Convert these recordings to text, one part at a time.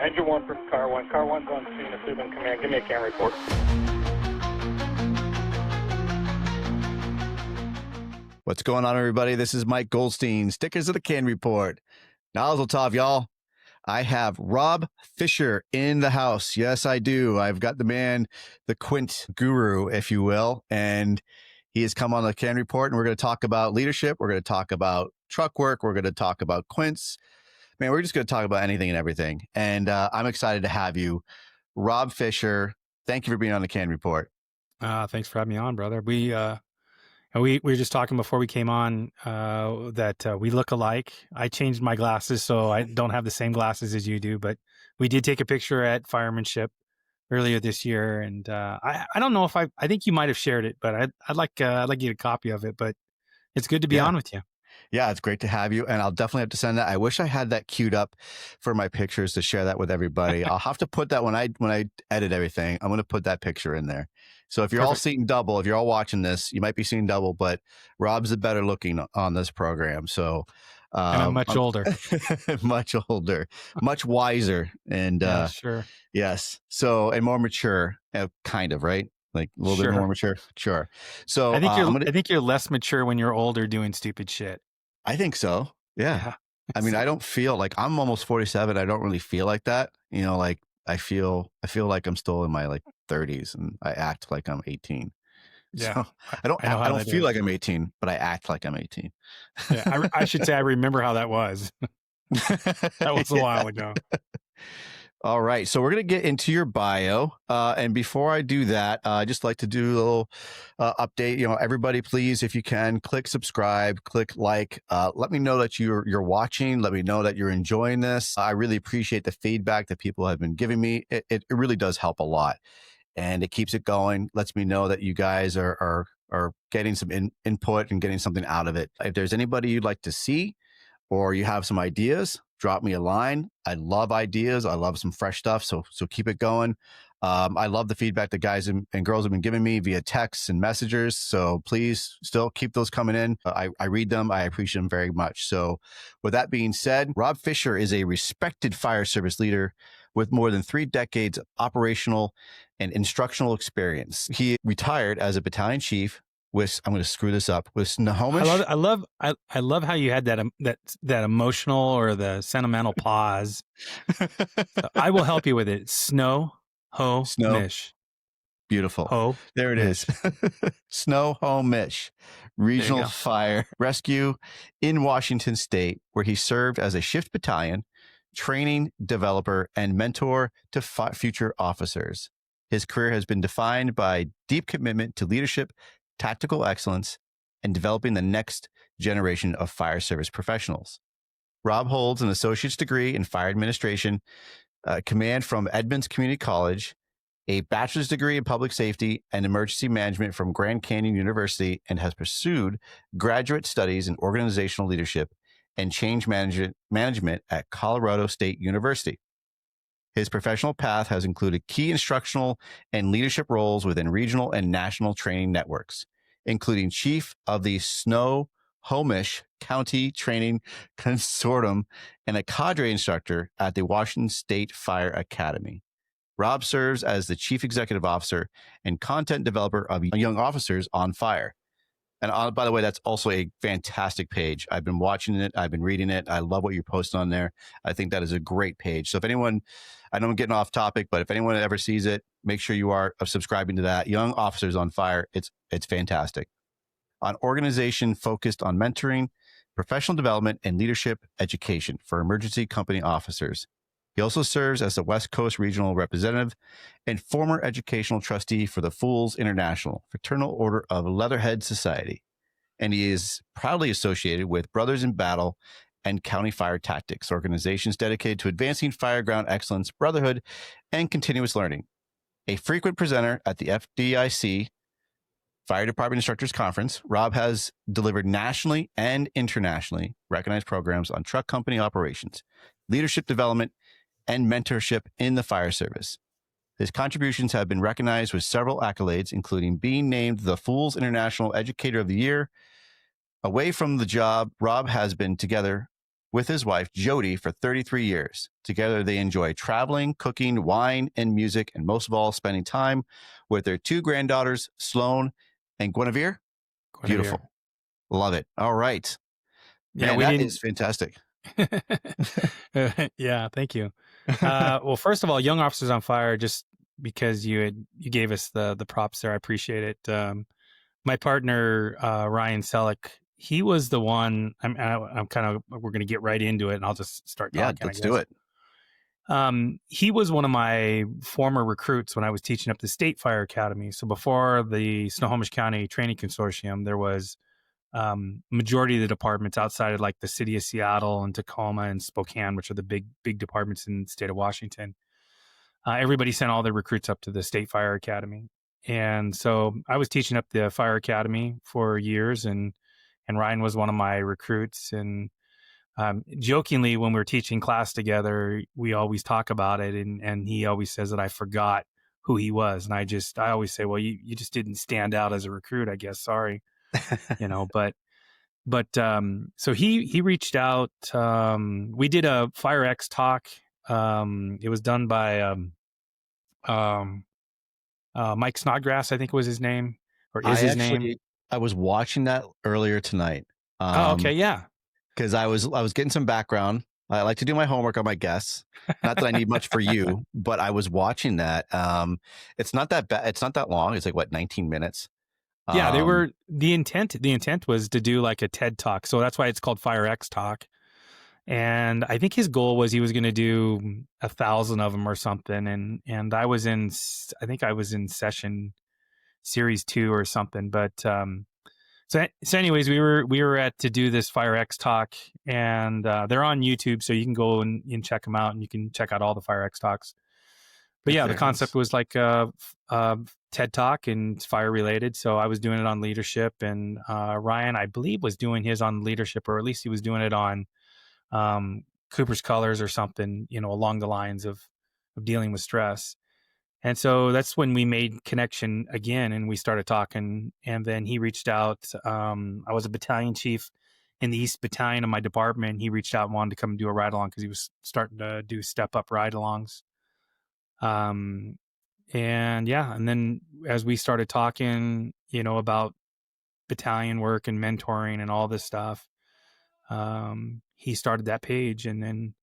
Engine 1 for Car 1. Car 1's on scene. Assuming command. Give me a CAN report. What's going on, everybody? This is Mike Goldstein, Stickers of the CAN Report. Mazel tov, y'all. I have Rob Fisher in the house. Yes, I do. I've got the man, the Quint guru, if you will, and he has come on the CAN Report, and we're going to talk about leadership. We're going to talk about truck work. We're going to talk about Quints. Man, we're just going to talk about anything and everything. And I'm excited to have you. Rob Fisher, thank you for being on the CAN Report. Thanks for having me on, brother. We were just talking before we came on that we look alike. I changed my glasses, so I don't have the same glasses as you do, but we did take a picture at Firemanship earlier this year. And I don't know if I think you might have shared it, but I'd like to get a copy of it, but it's good to be on with you. Yeah, it's great to have you. And I'll definitely have to send that. I wish I had that queued up for my pictures to share that with everybody. I'll have to put that when I edit everything, I'm going to put that picture in there. So if you're all seeing double, if you're all watching this, you might be seeing double, but Rob's the better looking on this program. So and I'm much older, much older, much wiser. And yeah, sure. Yes. So, and more mature, kind of, right? Like a little bit more mature. Sure. So I think you're less mature when you're older doing stupid shit. I think so. Yeah. I mean, I don't feel like I'm almost 47. I don't really feel like that. You know, like I feel like I'm still in my like 30s and I act like I'm 18. Yeah. So I don't feel like I'm 18, but I act like I'm 18. Yeah. I should say I remember how that was. That was a while ago. All right. So we're going to get into your bio. And before I do that, I just like to do a little update. You know, everybody, please, if you can, click subscribe, click like, let me know that you're watching. Let me know that you're enjoying this. I really appreciate the feedback that people have been giving me. It really does help a lot. And it keeps it going. Lets me know that you guys are getting some input and getting something out of it. If there's anybody you'd like to see or you have some ideas, drop me a line. I love ideas. I love some fresh stuff. So keep it going. I love the feedback that guys and girls have been giving me via texts and messengers. So please still keep those coming in. I read them. I appreciate them very much. So with that being said, Rob Fisher is a respected fire service leader with more than 3 decades of operational and instructional experience. He retired as a battalion chief with, I'm going to screw this up, with Snohomish. I love how you had that emotional or the sentimental pause. I will help you with it. Snohomish. Beautiful. Ho. There it is. Snohomish Regional Fire Rescue in Washington State, where he served as a shift battalion, training developer, and mentor to future officers. His career has been defined by deep commitment to leadership, tactical excellence, and developing the next generation of fire service professionals. Rob holds an associate's degree in fire administration, command from Edmonds Community College, a bachelor's degree in public safety and emergency management from Grand Canyon University, and has pursued graduate studies in organizational leadership and change management at Colorado State University. His professional path has included key instructional and leadership roles within regional and national training networks, including chief of the Snohomish County Training Consortium and a cadre instructor at the Washington State Fire Academy. Rob serves as the chief executive officer and content developer of Young Officers on Fire. And by the way, that's also a fantastic page. I've been watching it. I've been reading it. I love what you're posting on there. I think that is a great page. So if anyone, I know I'm getting off topic, but if anyone ever sees it, make sure you are subscribing to that. Young Officers on Fire. It's fantastic. An organization focused on mentoring, professional development, and leadership education for emergency company officers. He also serves as the West Coast Regional Representative and former educational trustee for the Fools International Fraternal Order of Leatherhead Society. And he is proudly associated with Brothers in Battle and County Fire Tactics, organizations dedicated to advancing fireground excellence, brotherhood, and continuous learning. A frequent presenter at the FDIC Fire Department Instructors Conference, Rob has delivered nationally and internationally recognized programs on truck company operations, leadership development, and mentorship in the fire service. His contributions have been recognized with several accolades, including being named the Fools International Educator of the Year. Away from the job, Rob has been together with his wife, Jody, for 33 years. Together, they enjoy traveling, cooking, wine, and music, and most of all, spending time with their 2 granddaughters, Sloan and Guinevere. Beautiful. Love it. All right. Yeah, Man, we that didn't. is fantastic. Yeah, thank you. Well, first of all, Young Officers on Fire, just because you gave us the props there, I appreciate it. My partner Ryan Selleck, he was the one. I'm kind of. We're going to get right into it, and I'll just start talking. Yeah, let's do it. He was one of my former recruits when I was teaching up the State Fire Academy. So before the Snohomish County Training Consortium, there was majority of the departments outside of like the city of Seattle and Tacoma and Spokane, which are the big departments in the state of Washington. Everybody sent all their recruits up to the State Fire Academy. And so I was teaching up the Fire Academy for years, and Ryan was one of my recruits. And jokingly, when we were teaching class together, we always talk about it. And he always says that I forgot who he was. And I always say, well, you just didn't stand out as a recruit, I guess. Sorry. But so he reached out. We did a FireX talk. It was done by Mike Snodgrass, I think was his name, or is his name. I was watching that earlier tonight. Okay, yeah. Because I was getting some background. I like to do my homework on my guests. Not that I need much for you, but I was watching that. It's not that bad. It's not that long. It's like 19 minutes. Yeah, the intent was to do like a TED talk. So that's why it's called FireX Talk. And I think his goal was he was going to do 1,000 of them or something. And I think I was in session series 2 or something. But so anyways, we were at to do this FireX Talk, and they're on YouTube, so you can go and check them out, and you can check out all the FireX Talks. But yeah, the concept was like TED Talk, and it's fire related. So I was doing it on leadership, and Ryan, I believe, was doing his on leadership, or at least he was doing it on Cooper's Colors or something, along the lines of dealing with stress. And so that's when we made connection again, and we started talking. And then he reached out. I was a battalion chief in the East Battalion of my department. He reached out and wanted to come do a ride along because he was starting to do step up ride alongs. And then as we started talking, about battalion work and mentoring and all this stuff, he started that page, and then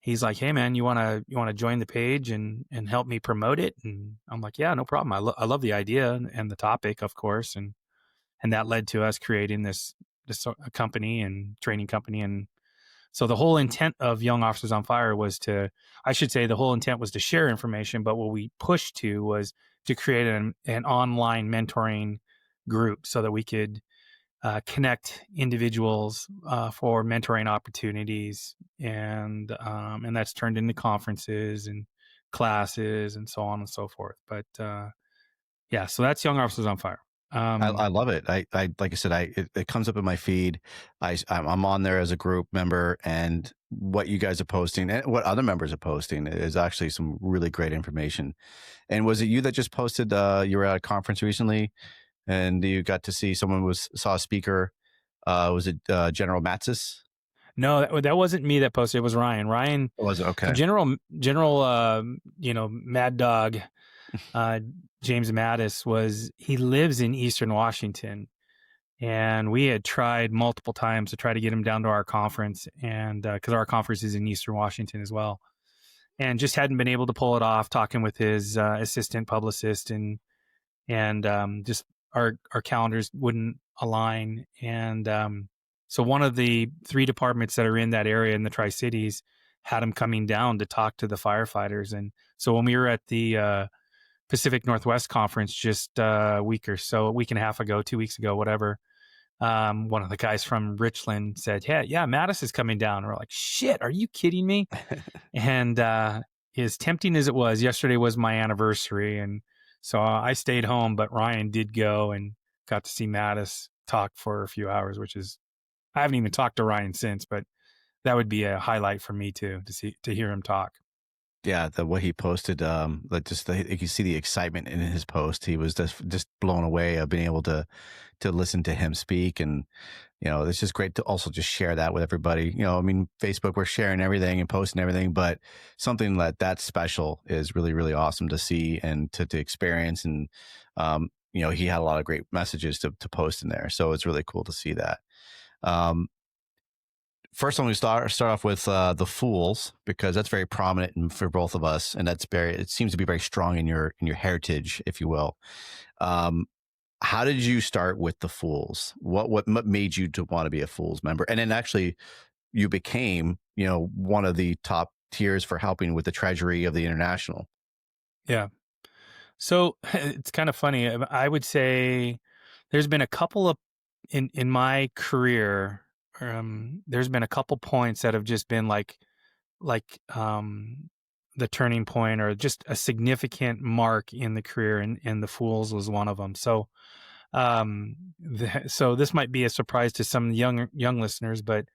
he's like, "Hey man, you want to join the page and help me promote it?" And I'm like, "Yeah, no problem. I love the idea and the topic, of course." And that led to us creating this company and training company. And so the whole intent of Young Officers on Fire was the whole intent was to share information, but what we pushed to was to create an online mentoring group so that we could connect individuals for mentoring opportunities, and that's turned into conferences and classes and so on and so forth. But so that's Young Officers on Fire. I love it. I like I said, it comes up in my feed. I'm on there as a group member, and what you guys are posting and what other members are posting is actually some really great information. And was it you that just posted? You were at a conference recently, and you got to see saw a speaker. Was it General Matsis? No, that wasn't me that posted. It was Ryan. Ryan was it? Okay. General, Mad Dog. James Mattis he lives in Eastern Washington, and we had tried multiple times to try to get him down to our conference, and because our conference is in Eastern Washington as well, and just hadn't been able to pull it off, talking with his assistant publicist, and just our calendars wouldn't align. And so one of the 3 departments that are in that area in the Tri-Cities had him coming down to talk to the firefighters. And so when we were at the Pacific Northwest Conference just a week and a half ago, 2 weeks ago, whatever, one of the guys from Richland said, yeah, Mattis is coming down. And we're like, shit, are you kidding me? And as tempting as it was, yesterday was my anniversary, and so I stayed home, but Ryan did go and got to see Mattis talk for a few hours, I haven't even talked to Ryan since, but that would be a highlight for me too, to hear him talk. Yeah, the way he posted, you can see the excitement in his post. He was just blown away of being able to listen to him speak, and it's just great to also just share that with everybody. I mean, Facebook, we're sharing everything and posting everything, but something that's special is really, really awesome to see and to experience. And he had a lot of great messages to post in there, so it's really cool to see that. First, I'm going to start off with the Fools, because that's very prominent for both of us, and it seems to be very strong in your heritage, if you will. How did you start with the Fools? What made you to want to be a Fools member? And then actually you became, one of the top tiers for helping with the treasury of the International. Yeah. So it's kind of funny. I would say there's been a couple of, in my career, there's been a couple points that have just been like the turning point, or just a significant mark in the career, and the Fools was one of them. So so this might be a surprise to some young listeners, but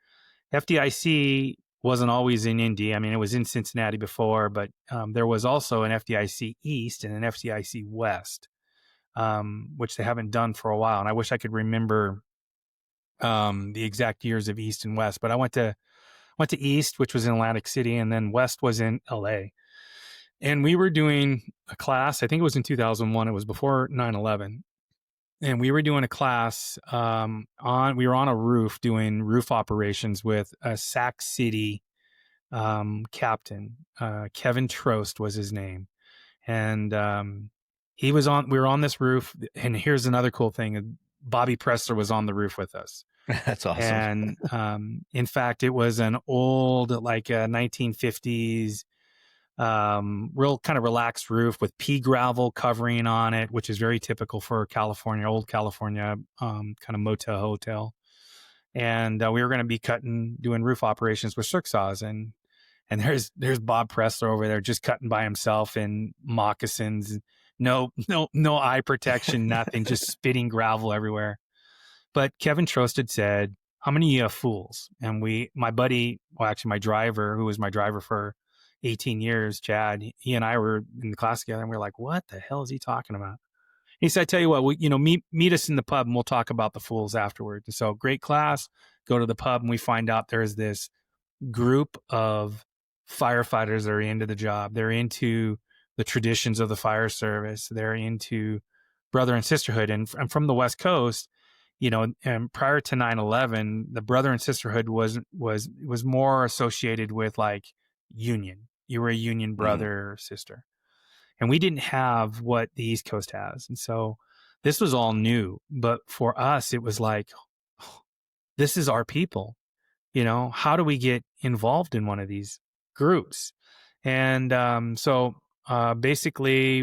FDIC wasn't always in Indy. I mean, it was in Cincinnati before, but there was also an FDIC East and an FDIC West, which they haven't done for a while. And I wish I could remember the exact years of East and West, but I went to East, which was in Atlantic City, and then West was in LA. And we were doing a class, I think it was in 2001. It was before 9/11. And we were doing a class we were on a roof doing roof operations with a Sac City captain. Kevin Trost was his name. And we were on this roof. And here's another cool thing. Bobby Pressler was on the roof with us. That's awesome. And in fact, it was an old, 1950s, real kind of relaxed roof with pea gravel covering on it, which is very typical for California, old California, kind of motel hotel. And we were going to be doing roof operations with circ saws, and there's Bob Pressler over there just cutting by himself in moccasins, no eye protection, nothing, just spitting gravel everywhere. But Kevin Trost had said, "How many of you have Fools?" And my buddy, my driver, who was my driver for 18 years, Chad, he and I were in the class together, and we were like, what the hell is he talking about? He said, I tell you what, meet us in the pub and we'll talk about the Fools afterwards. And so great class, go to the pub, and we find out there's this group of firefighters that are into the job. They're into the traditions of the fire service. They're into brother and sisterhood. And from the West Coast, and prior to 9/11, the brother and sisterhood was more associated with like union. You were a union brother or sister. And we didn't have what the East Coast has. And so this was all new. But for us, it was like, this is our people. How do we get involved in one of these groups? And so basically,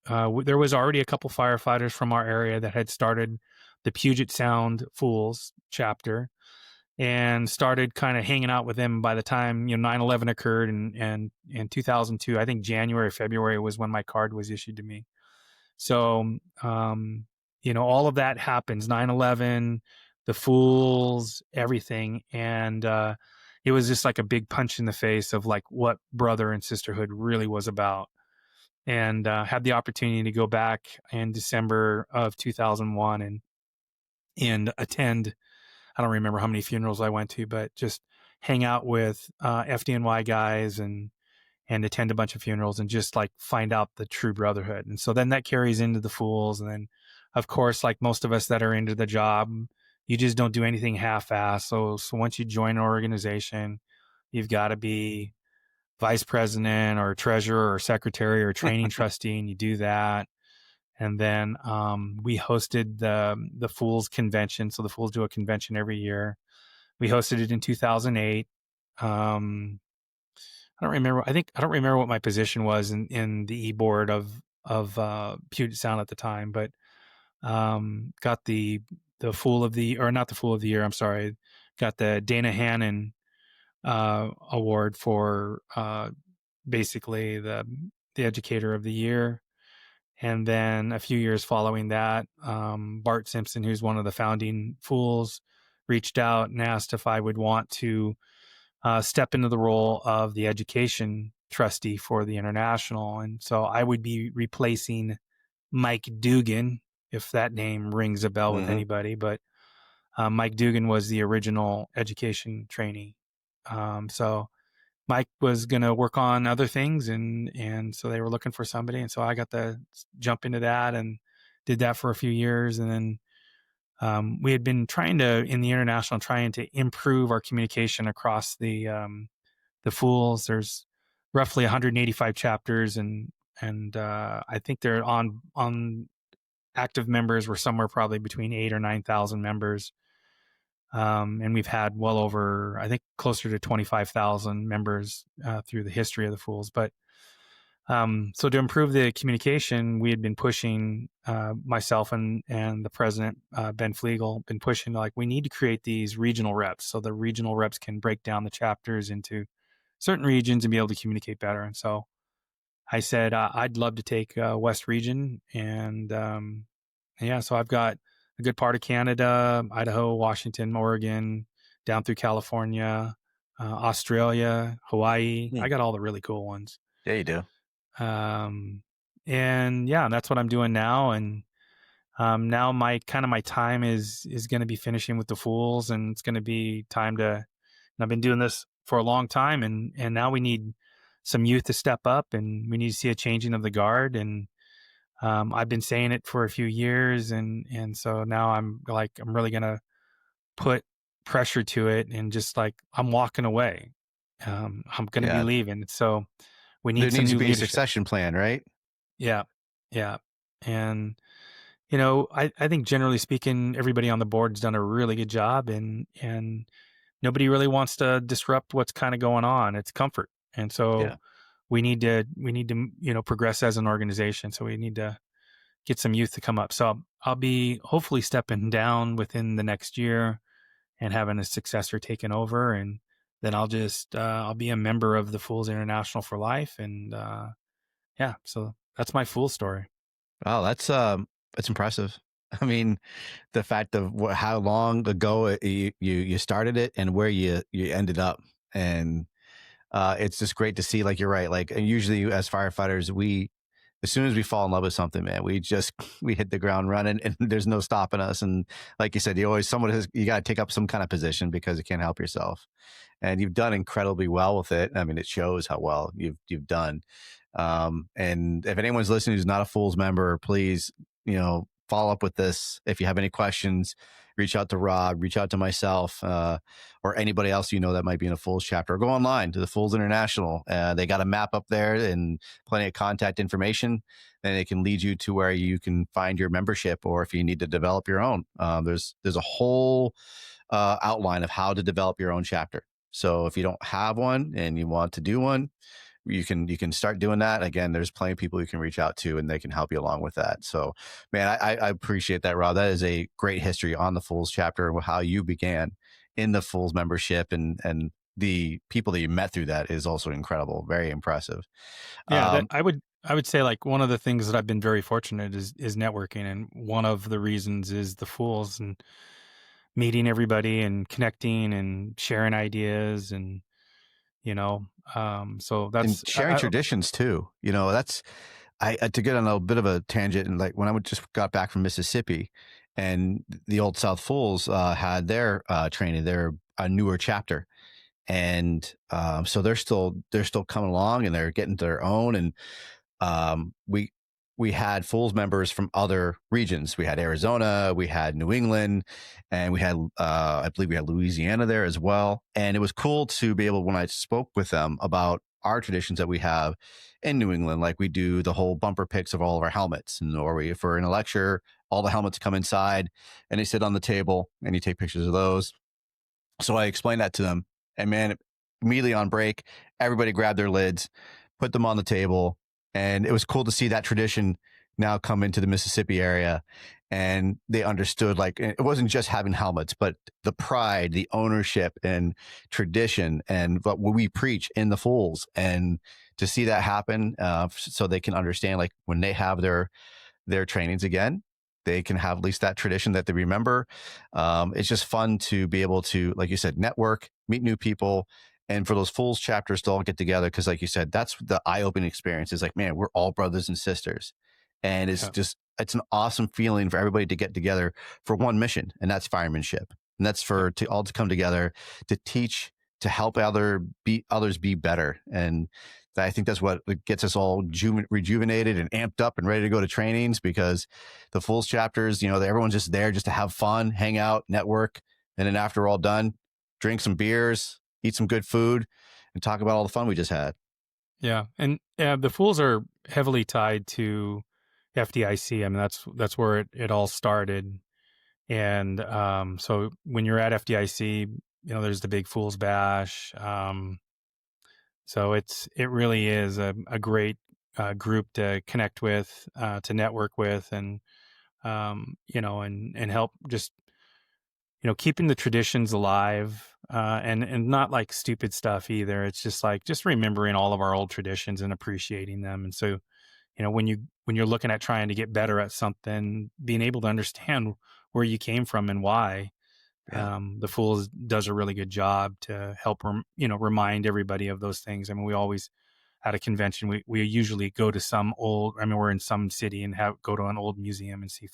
there was already a couple firefighters from our area that had started the Puget Sound Fools chapter, and started kind of hanging out with them by the time 9/11 occurred, and in 2002, I think January, February was when my card was issued to me. So all of that happens, 9/11, the Fools, everything, and it was just like a big punch in the face of like what brother and sisterhood really was about. And had the opportunity to go back in December of 2001 and attend, I don't remember how many funerals I went to, but just hang out with FDNY guys and attend a bunch of funerals and just like find out the true brotherhood. And so then that carries into the Fools. And then, of course, like most of us that are into the job, you just don't do anything half-assed. So once you join an organization, you've got to be vice president or treasurer or secretary or training trustee, and you do that. And then we hosted the Fools convention. So the Fools do a convention every year. We hosted it in 2008. I don't remember. I don't remember what my position was in the e-board of Puget Sound at the time, but got the Fool of the, or not the Fool of the Year. I'm sorry. Got the Dana Hannon award for basically the Educator of the Year. And then a few years following that, Bart Simpson, who's one of the founding Fools, reached out and asked if I would want to step into the role of the education trustee for the international. And so I would be replacing Mike Dugan, if that name rings a bell with anybody. But Mike Dugan was the original education trainee. So Mike was going to work on other things, and so they were looking for somebody. And so I got to jump into that and did that for a few years. And then we had been trying to improve our communication across the Fools. There's roughly 185 chapters, and I think they're on active members were somewhere probably between 8,000 or 9,000 members. And we've had well over, I think, closer to 25,000 members through the history of the Fools. But so to improve the communication, we had been pushing, myself and the president, Ben Flegel, been pushing, like, we need to create these regional reps so the regional reps can break down the chapters into certain regions and be able to communicate better. And so I said, I'd love to take West Region. And so I've got a good part of Canada, Idaho, Washington, Oregon, down through California, Australia, Hawaii. I got all the really cool ones. Yeah, you do. And that's what I'm doing now. And now my time is going to be finishing with the Fools, and it's going to be time to, and I've been doing this for a long time, and now we need some youth to step up, and we need to see a changing of the guard. And I've been saying it for a few years, and so now I'm really gonna put pressure to it, and just like, I'm walking away. I'm gonna be leaving. So we need some new leadership. A succession plan, right? Yeah. And I think generally speaking, everybody on the board's done a really good job, and nobody really wants to disrupt what's kind of going on. It's comfort, and so we need to progress as an organization. So we need to get some youth to come up. So I'll be hopefully stepping down within the next year and having a successor taken over. And then I'll just, I'll be a member of the Fools International for life. And so that's my Fool story. Wow, that's impressive. I mean, the fact of how long ago you started it and where you ended up. And it's just great to see, like, you're right. Like, usually as firefighters, as soon as we fall in love with something, man, we hit the ground running, and there's no stopping us. And like you said, you got to take up some kind of position because you can't help yourself. And you've done incredibly well with it. I mean, it shows how well you've done. And if anyone's listening who's not a Fools member, please, follow up with this. If you have any questions, reach out to Rob, reach out to myself, or anybody else that might be in a Fools chapter, or go online to the Fools International. They got a map up there and plenty of contact information, and it can lead you to where you can find your membership, or if you need to develop your own. There's a whole outline of how to develop your own chapter. So if you don't have one and you want to do one, you can start doing that. Again, there's plenty of people you can reach out to, and they can help you along with that. So, man, I appreciate that, Rob. That is a great history on the Fools chapter and how you began in the Fools membership, and the people that you met through that is also incredible. Very impressive. Yeah, I would say, like, one of the things that I've been very fortunate is networking, and one of the reasons is the Fools, and meeting everybody and connecting and sharing ideas, and so that's, and sharing traditions too. That's, to get on a bit of a tangent, and like, when I just got back from Mississippi, and the Old South Fools had their training, they're a newer chapter, and so they're still coming along, and they're getting their own. And we had Fools members from other regions. We had Arizona, we had New England, and we had, I believe we had Louisiana there as well. And it was cool to be able, when I spoke with them about our traditions that we have in New England, like we do the whole bumper pics of all of our helmets, or if we're in a lecture, all the helmets come inside and they sit on the table, and you take pictures of those. So I explained that to them, and man, immediately on break, everybody grabbed their lids, put them on the table. And it was cool to see that tradition now come into the Mississippi area, and they understood, like, it wasn't just having helmets, but the pride, the ownership, and tradition, and what we preach in the Fools. And to see that happen, so they can understand, like, when they have their trainings again, they can have at least that tradition that they remember. It's just fun to be able to, like you said, network, meet new people, And for those Fools chapters to all get together, because like you said, that's the eye-opening experience. Is like, man, we're all brothers and sisters. And it's just, it's an awesome feeling for everybody to get together for one mission, and that's firemanship. And that's for to all to come together to teach, to help others be better. And I think that's what gets us all rejuvenated and amped up and ready to go to trainings, because the Fools chapters, everyone's just there just to have fun, hang out, network. And then after we're all done, drink some beers, eat some good food, and talk about all the fun we just had. Yeah. And the Fools are heavily tied to FDIC. I mean, that's where it all started. And so when you're at FDIC, there's the big Fools Bash. So it really is a great group to connect with, to network with, and and help just keeping the traditions alive, and not like stupid stuff either. It's just like just remembering all of our old traditions and appreciating them. And so when you're looking at trying to get better at something, being able to understand where you came from and why. The Fools does a really good job to help remind everybody of those things. I mean, we always at a convention, we usually go to we're in some city and go to an old museum and see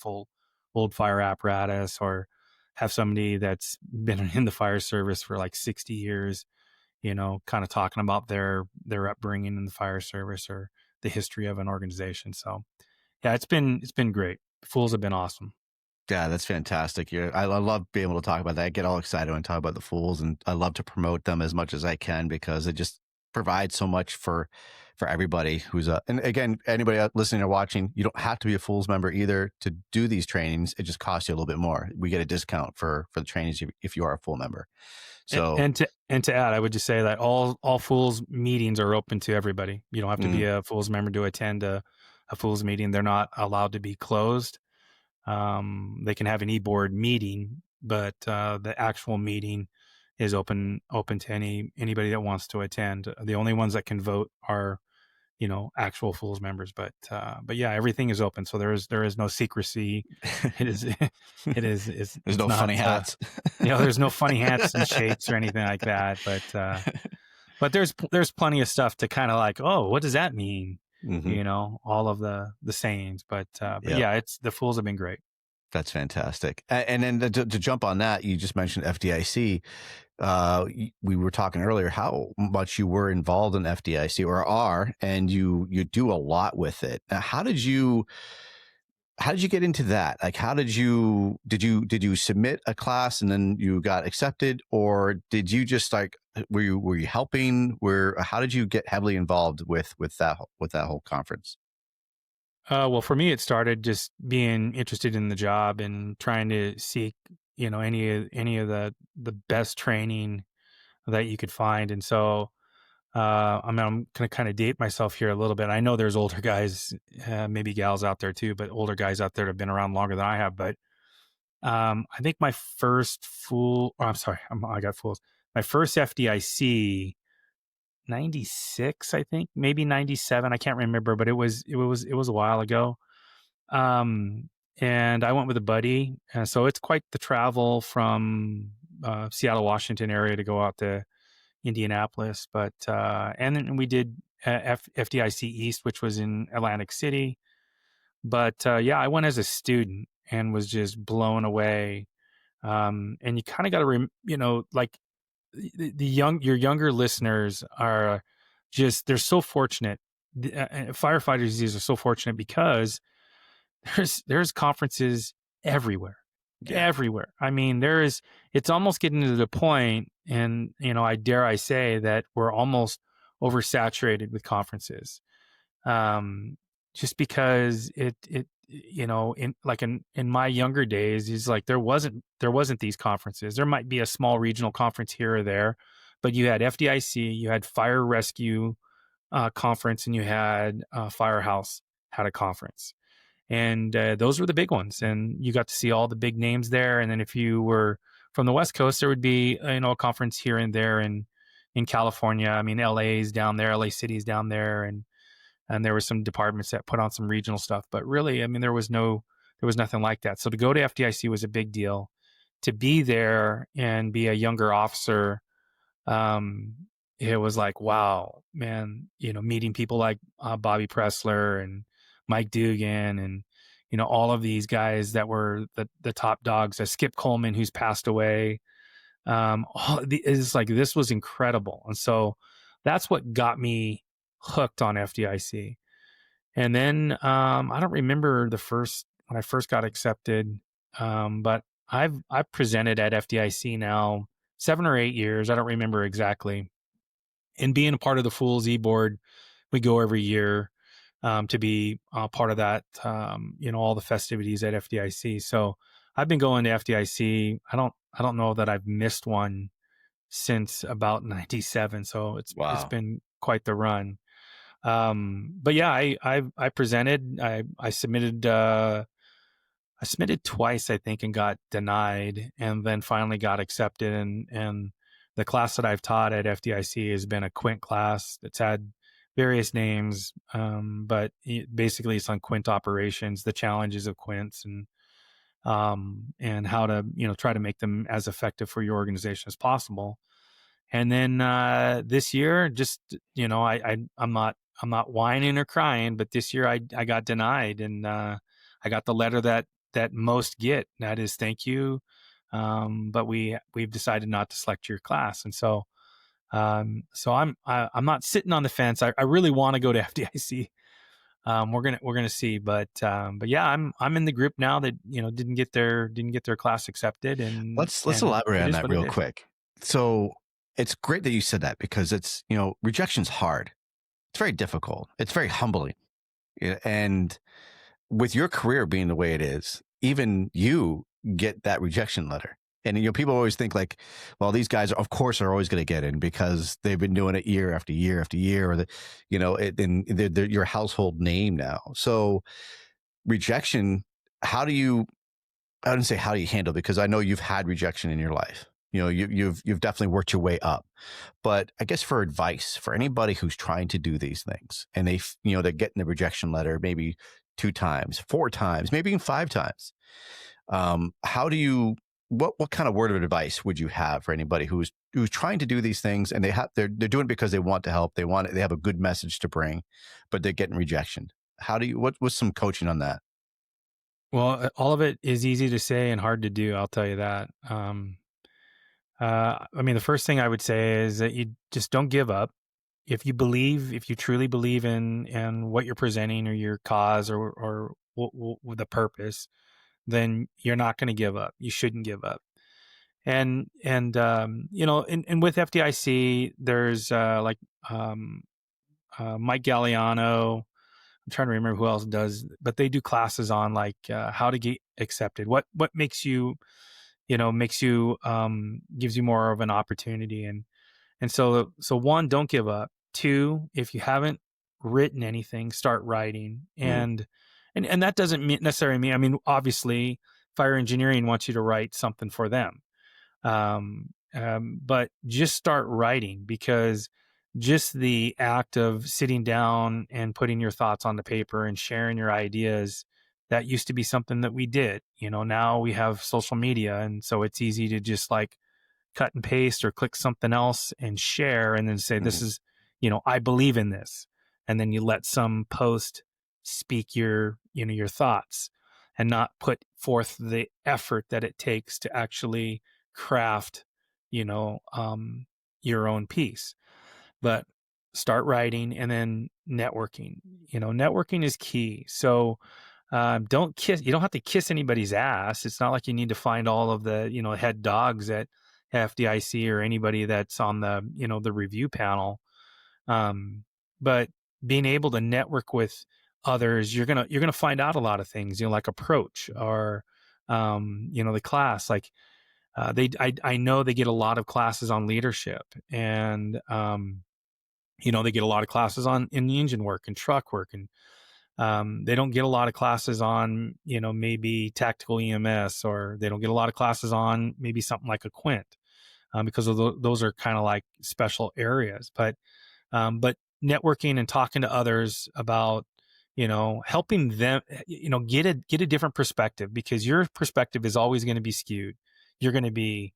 old fire apparatus, or have somebody that's been in the fire service for like 60 years, kind of talking about their upbringing in the fire service or the history of an organization. So yeah, it's been great. The Fools have been awesome. Yeah, that's fantastic. I love being able to talk about that. I get all excited when I talk about the Fools, and I love to promote them as much as I can, because it just provides so much for everybody who's and again, anybody listening or watching, you don't have to be a Fools member either to do these trainings. It just costs you a little bit more. We get a discount for the trainings if you are a full member. So and to add, I would just say that all Fools meetings are open to everybody. You don't have to be a Fools member to attend a Fools meeting. They're not allowed to be closed. They can have an e-board meeting, but the actual meeting is open to anybody that wants to attend. The only ones that can vote are actual Fools members, but yeah, everything is open, so there is no secrecy. There's no funny hats. There's no funny hats and shapes or anything like that, but there's plenty of stuff to kind of like, oh, what does that mean? All of the sayings, but yeah, the Fools have been great. That's fantastic. And then to jump on that, you just mentioned FDIC. We were talking earlier how much you were involved in FDIC or are, and you do a lot with it. Now, how did you get into that? Like, did you submit a class and then you got accepted, or did you just like, were you helping? How did you get heavily involved with that whole conference? Well, for me, it started just being interested in the job and trying to seek, any of the best training that you could find. And so, I'm going to kind of date myself here a little bit. I know there's older guys, maybe gals out there too, but older guys out there that have been around longer than I have. But I think my first I got Fools. My first FDIC, 96, I think, maybe 97. I can't remember, but it was a while ago. And I went with a buddy. And so it's quite the travel from Seattle, Washington area to go out to Indianapolis. But and then we did FDIC East, which was in Atlantic City. But yeah, I went as a student and was just blown away. And you kind of got to, like, your younger listeners are they're so fortunate. Firefighters these are so fortunate because there's conferences everywhere. I mean, it's almost getting to the point, and I dare say that we're almost oversaturated with conferences. Just because in my younger days, is like there wasn't these conferences. There might be a small regional conference here or there, but you had FDIC, you had Fire Rescue conference, and you had Firehouse had a conference, and those were the big ones. And you got to see all the big names there. And then if you were from the West Coast, there would be a conference here and there in California. I mean, LA's down there, LA City's down there, and there were some departments that put on some regional stuff. But really, I mean, there was nothing like that. So to go to FDIC was a big deal. To be there and be a younger officer, it was like, wow, man, meeting people like Bobby Pressler and Mike Dugan and, all of these guys that were the top dogs, Skip Coleman, who's passed away. It's like, this was incredible. And so that's what got me hooked on FDIC. And then I don't remember when I first got accepted, but I've presented at FDIC now 7 or 8 years. I don't remember exactly. And being a part of the Fools E-Board, we go every year to be part of that, all the festivities at FDIC. So I've been going to FDIC. I don't know that I've missed one since about 97. So it's been quite the run. But yeah, I presented, I submitted, I submitted twice, I think, and got denied, and then finally got accepted. And the class that I've taught at FDIC has been a Quint class that's had various names, but basically it's on Quint operations, the challenges of Quints, and how to try to make them as effective for your organization as possible. And then this year, just I'm not whining or crying, but this year I got denied, and I got the letter that most get. That is, thank you, but we've decided not to select your class. And so I'm not sitting on the fence. I really want to go to FDIC. We're gonna see, but yeah, I'm in the group now that didn't get their class accepted. And let's elaborate on that real quick. So it's great that you said that, because it's rejection's hard. It's very difficult. It's very humbling. And with your career being the way it is, even you get that rejection letter. And people always think like, well, these guys of course are always going to get in because they've been doing it year after year after year, or they're your household name now. So rejection, I wouldn't say how do you handle it, because I know you've had rejection in your life. You've definitely worked your way up. But I guess for advice for anybody who's trying to do these things, and they're getting the rejection letter maybe 2 times, 4 times, maybe even 5 times. What kind of word of advice would you have for anybody who's trying to do these things, and they're doing it because they want to help, they have a good message to bring, but they're getting rejection? What's some coaching on that? Well, all of it is easy to say and hard to do. I'll tell you that. The first thing I would say is that you just don't give up. If you truly believe in what you're presenting, or your cause, or the purpose, then you're not going to give up. You shouldn't give up. And with FDIC, there's Mike Galliano. I'm trying to remember who else does, but they do classes on like how to get accepted. What makes you, gives you more of an opportunity. And so 1, don't give up. 2, if you haven't written anything, start writing. And that doesn't necessarily mean, obviously fire engineering wants you to write something for them. But just start writing, because just the act of sitting down and putting your thoughts on the paper and sharing your ideas, that used to be something that we did. Now we have social media, and so it's easy to just like cut and paste or click something else and share, and then say, this is, I believe in this. And then you let some post speak your thoughts, and not put forth the effort that it takes to actually craft, your own piece. But start writing, and then networking. Networking is key. So you don't have to kiss anybody's ass. It's not like you need to find all of the, head dogs at FDIC or anybody that's on the, the review panel. But being able to network with others, you're going to find out a lot of things, like approach, or, the class, like, I know they get a lot of classes on leadership, and, they get a lot of classes in the engine work and truck work, and, they don't get a lot of classes on, maybe tactical EMS, or they don't get a lot of classes on maybe something like a Quint, because of those are kind of like special areas. But networking and talking to others about, helping them, get a different perspective, because your perspective is always going to be skewed. You're going to be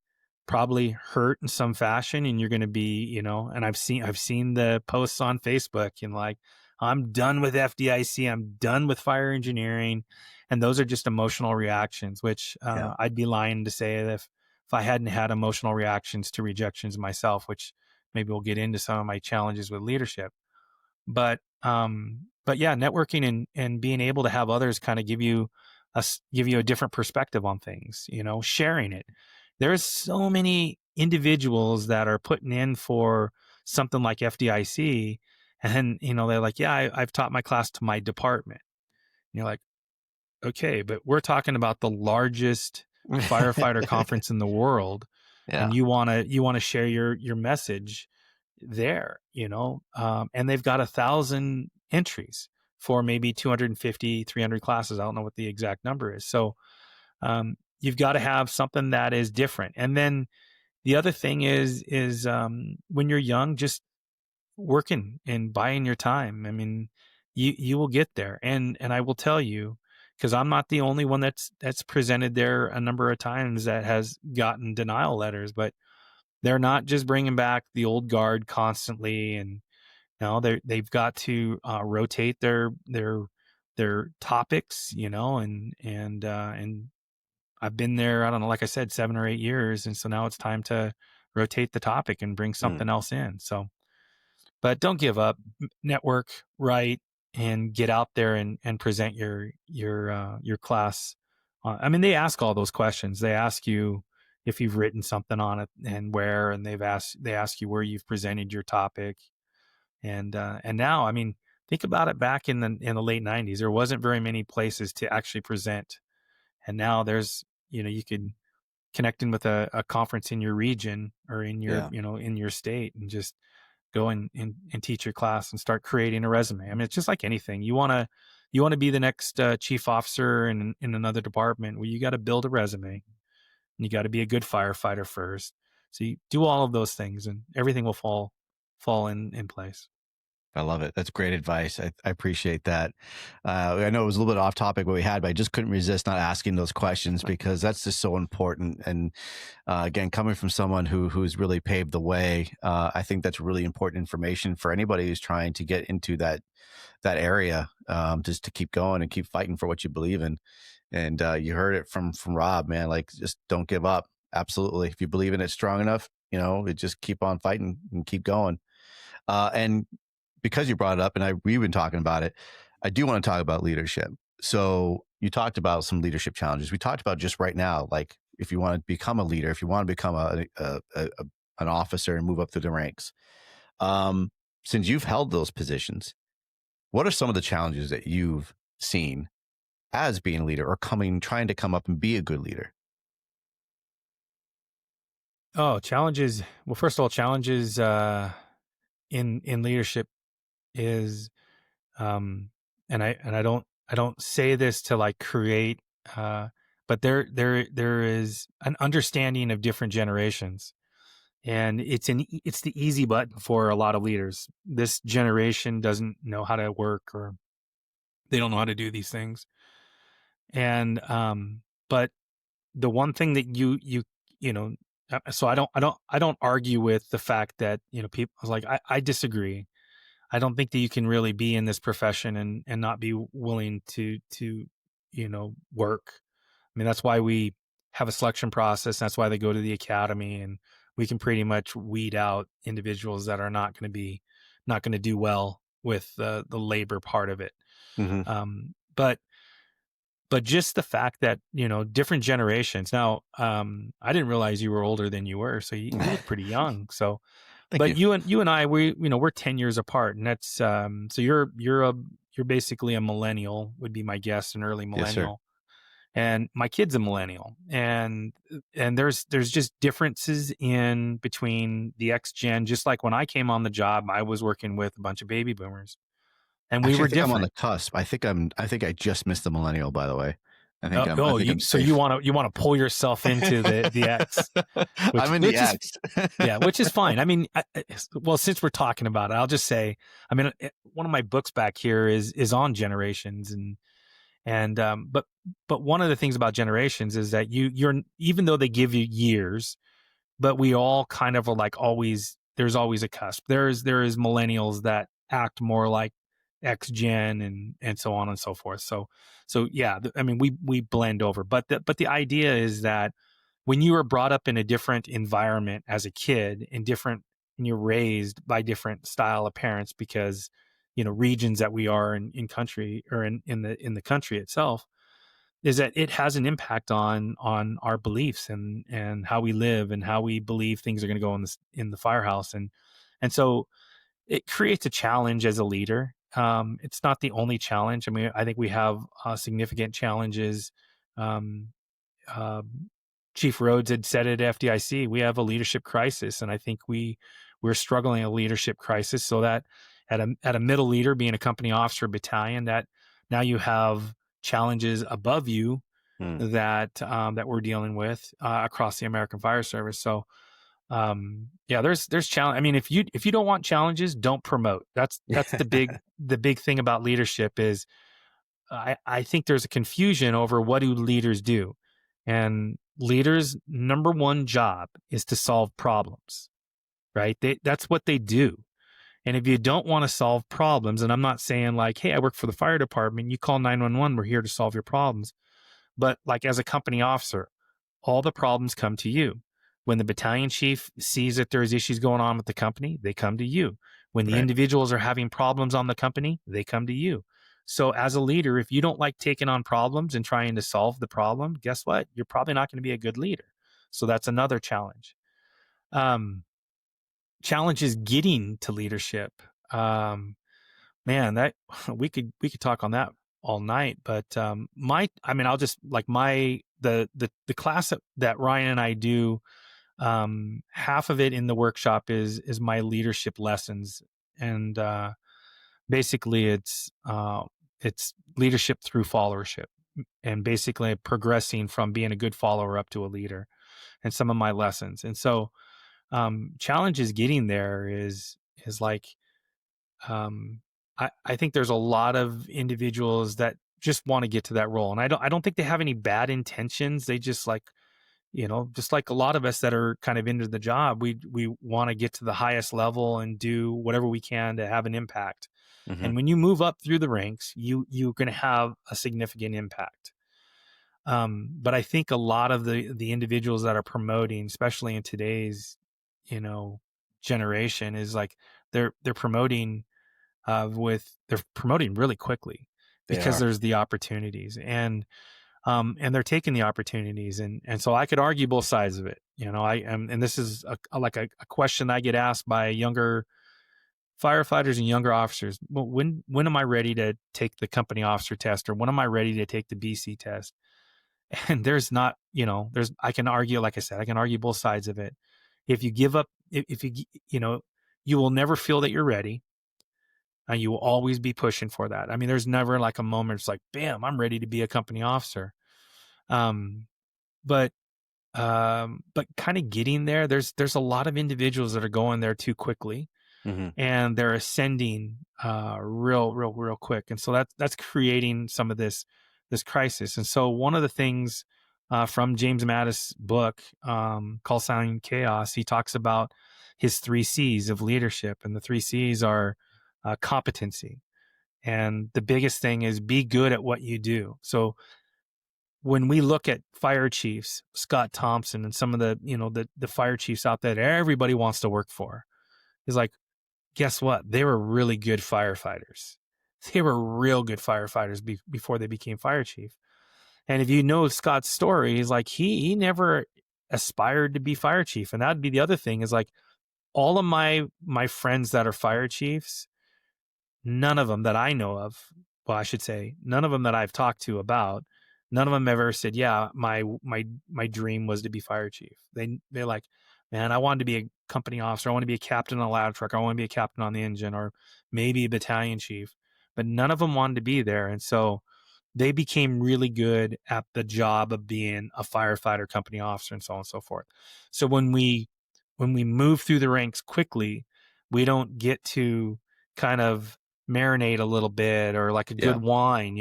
probably hurt in some fashion, and you're going to be, and I've seen the posts on Facebook and like, I'm done with FDIC, I'm done with fire engineering. And those are just emotional reactions, which I'd be lying to say that if I hadn't had emotional reactions to rejections myself, which maybe we'll get into some of my challenges with leadership. But yeah, networking and being able to have others kind of give you a different perspective on things, sharing it. There's so many individuals that are putting in for something like FDIC, and they're like, yeah, I've taught my class to my department. And you're like, okay, but we're talking about the largest firefighter conference in the world, and you want to share your message there, and they've got 1,000 entries for maybe 250, 300 classes. I don't know what the exact number is. So you've got to have something that is different. And then the other thing is when you're young, just working and buying your time. I mean, you will get there. And I will tell you, because I'm not the only one that's presented there a number of times that has gotten denial letters, but they're not just bringing back the old guard constantly, and they've got to rotate their topics, and I've been there, I don't know, like I said, 7 or 8 years, and so now it's time to rotate the topic and bring something else in. So, but don't give up, network right, and get out there and present your class. I mean, they ask all those questions. They ask you if you've written something on it and where, and they ask you where you've presented your topic. And now, I mean, think about it. Back in the late 90s, there wasn't very many places to actually present. And now there's, you could connect in with a conference in your region or in your, in your state, and just go and teach your class and start creating a resume. I mean, it's just like anything. You want to be the next chief officer in another department. Well, you got to build a resume, and you got to be a good firefighter first. So you do all of those things, and everything will fall in place. I love it. That's great advice. I appreciate that. I know it was a little bit off topic what we had, but I just couldn't resist not asking those questions, because that's just so important. And again, coming from someone who's really paved the way, I think that's really important information for anybody who's trying to get into that area, just to keep going and keep fighting for what you believe in. And you heard it from Rob, man. Like, just don't give up. Absolutely. If you believe in it strong enough, just keep on fighting and keep going. And because you brought it up, and we've been talking about it, I do want to talk about leadership. So you talked about some leadership challenges. We talked about just right now, like if you want to become a leader, if you want to become an officer and move up through the ranks. Since you've held those positions, what are some of the challenges that you've seen as being a leader, or trying to come up and be a good leader? Oh, challenges. Well, first of all, challenges in leadership is, and I don't say this to like create, but there is an understanding of different generations, and it's the easy button for a lot of leaders. This generation doesn't know how to work, or they don't know how to do these things. And but the one thing that so I don't argue with the fact that people like, I disagree. I don't think that you can really be in this profession and not be willing to work. I mean, that's why we have a selection process. That's why they go to the academy, and we can pretty much weed out individuals that are not going to do well with the labor part of it. Mm-hmm. But just the fact that, different generations. Now, I didn't realize you were older than you were, so you look pretty young. So, but you and I, we're 10 years apart, and that's so you're basically a millennial, would be my guess, an early millennial. Yes, and my kid's a millennial, and there's just differences in between the X gen. Just like when I came on the job, I was working with a bunch of baby boomers. And we were different. I'm on the cusp. I think I just missed the millennial, by the way. So you want to pull yourself into the X. I'm in the X. Yeah, which is fine. I mean, well, since we're talking about it, I'll just say, I mean, one of my books back here is on generations, and but one of the things about generations is that you're, even though they give you years, but we all kind of are like always, there's always a cusp. There is millennials that act more like X Gen and so on and so forth. So yeah, I mean, we blend over, but the idea is that when you are brought up in a different environment as a kid and you're raised by different style of parents, because, regions that we are in country, or in the country itself, is that it has an impact on our beliefs and how we live and how we believe things are going to go in the firehouse. And so it creates a challenge as a leader. It's not the only challenge. I mean, I think we have significant challenges. Um, uh, Chief Rhodes had said at FDIC, we have a leadership crisis, and I think we're struggling a leadership crisis. So that at a middle leader, being a company officer battalion, that now you have challenges above you that we're dealing with across the American Fire Service. So yeah, there's challenge. I mean, if you don't want challenges, don't promote. That's the big thing about leadership is I think there's a confusion over what do leaders do. And leaders' number one job is to solve problems, right? That's what they do. And if you don't want to solve problems, and I'm not saying like, hey, I work for the fire department, you call 911, we're here to solve your problems. But like as a company officer, all the problems come to you. When the battalion chief sees that there's issues going on with the company, they come to you. When the individuals are having problems on the company, they come to you. So as a leader, if you don't like taking on problems and trying to solve the problem, guess what? You're probably not going to be a good leader. So that's another challenge. Challenge is getting to leadership. Man, that we could talk on that all night. But I'll just like the class that Ryan and I do. Half of it in the workshop is my leadership lessons, and basically it's leadership through followership, and basically progressing from being a good follower up to a leader, and some of my lessons. And so challenge is getting there is like I think there's a lot of individuals that just want to get to that role, and I don't think they have any bad intentions. They just like, just like a lot of us that are kind of into the job, we want to get to the highest level and do whatever we can to have an impact. Mm-hmm. And when you move up through the ranks, you're going to have a significant impact. But I think a lot of the individuals that are promoting, especially in today's, generation, is like they're promoting they're promoting really quickly because there's the opportunities, and they're taking the opportunities. And so I could argue both sides of it. I am, and this is a question I get asked by younger firefighters and younger officers. Well, when am I ready to take the company officer test, or when am I ready to take the BC test? And there's not, I can argue, like I said, I can argue both sides of it. If you give up, if you, you will never feel that you're ready. And you will always be pushing for that. I mean, there's never like a moment it's like, bam, I'm ready to be a company officer. But kind of getting there, there's a lot of individuals that are going there too quickly, and they're ascending real quick. And so that's creating some of this crisis. And so one of the things from James Mattis' book called Sound Chaos, he talks about his 3 C's of leadership. And the 3 C's are competency. And the biggest thing is be good at what you do. So when we look at fire chiefs, Scott Thompson and some of the, the fire chiefs out there that everybody wants to work for, is like, guess what? They were really good firefighters. They were real good firefighters before they became fire chief. And if you know Scott's story, he's like, he never aspired to be fire chief. And that'd be the other thing, is like all of my friends that are fire chiefs, none of them that I know of, well, I should say, none of them that I've talked to about, none of them ever said, yeah, my dream was to be fire chief. They're like, man, I wanted to be a company officer. I want to be a captain on a ladder truck. I want to be a captain on the engine, or maybe a battalion chief. But none of them wanted to be there. And so they became really good at the job of being a firefighter, company officer, and so on and so forth. So when we move through the ranks quickly, we don't get to kind of marinate a little bit, or like a good wine,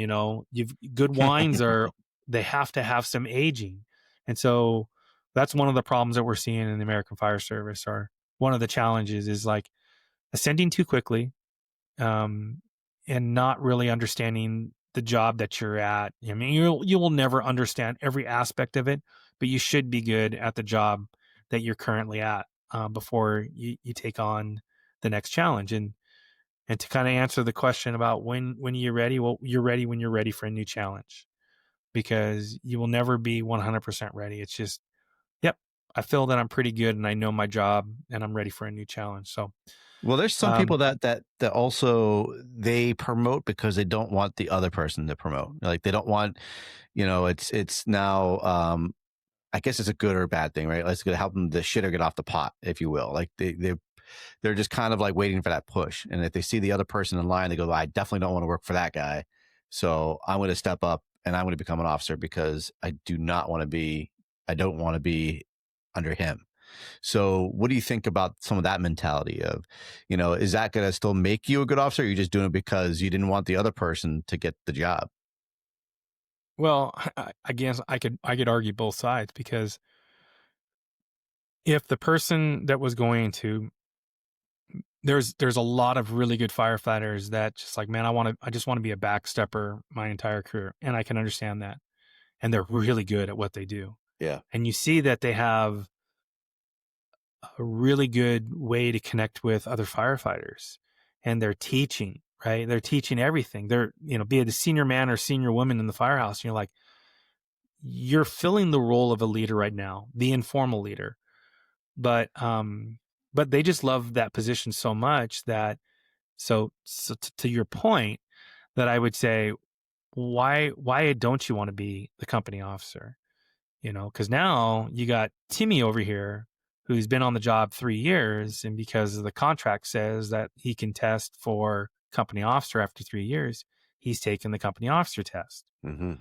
good wines they have to have some aging. And so that's one of the problems that we're seeing in the American Fire Service, or one of the challenges is like ascending too quickly, and not really understanding the job that you're at. I mean, you will never understand every aspect of it, but you should be good at the job that you're currently at before you take on the next challenge. And to kind of answer the question about when you're ready, well, you're ready when you're ready for a new challenge, because you will never be 100% ready. It's just, yep, I feel that I'm pretty good and I know my job and I'm ready for a new challenge. So, Well, there's some people that also they promote because they don't want the other person to promote. Like they don't want, it's now, I guess it's a good or a bad thing, right? Let's help them the shitter get off the pot, if you will. Like they're just kind of like waiting for that push. And if they see the other person in line, they go, I definitely don't want to work for that guy. So I'm going to step up and I'm going to become an officer because I don't want to be under him. So what do you think about some of that mentality of, is that going to still make you a good officer? Or you're just doing it because you didn't want the other person to get the job? Well, I guess I could argue both sides, because if the person that was going to, there's a lot of really good firefighters that just like, man, I just want to be a backstepper my entire career. And I can understand that. And they're really good at what they do. Yeah. And you see that they have a really good way to connect with other firefighters, and they're teaching, right? They're teaching everything. They're, be it a senior man or senior woman in the firehouse. And you're like, you're filling the role of a leader right now, the informal leader. But they just love that position so much that, so to your point, that I would say, why don't you want to be the company officer? Because now you got Timmy over here who's been on the job 3 years, and because the contract says that he can test for company officer after 3 years, he's taken the company officer test. Mm-hmm.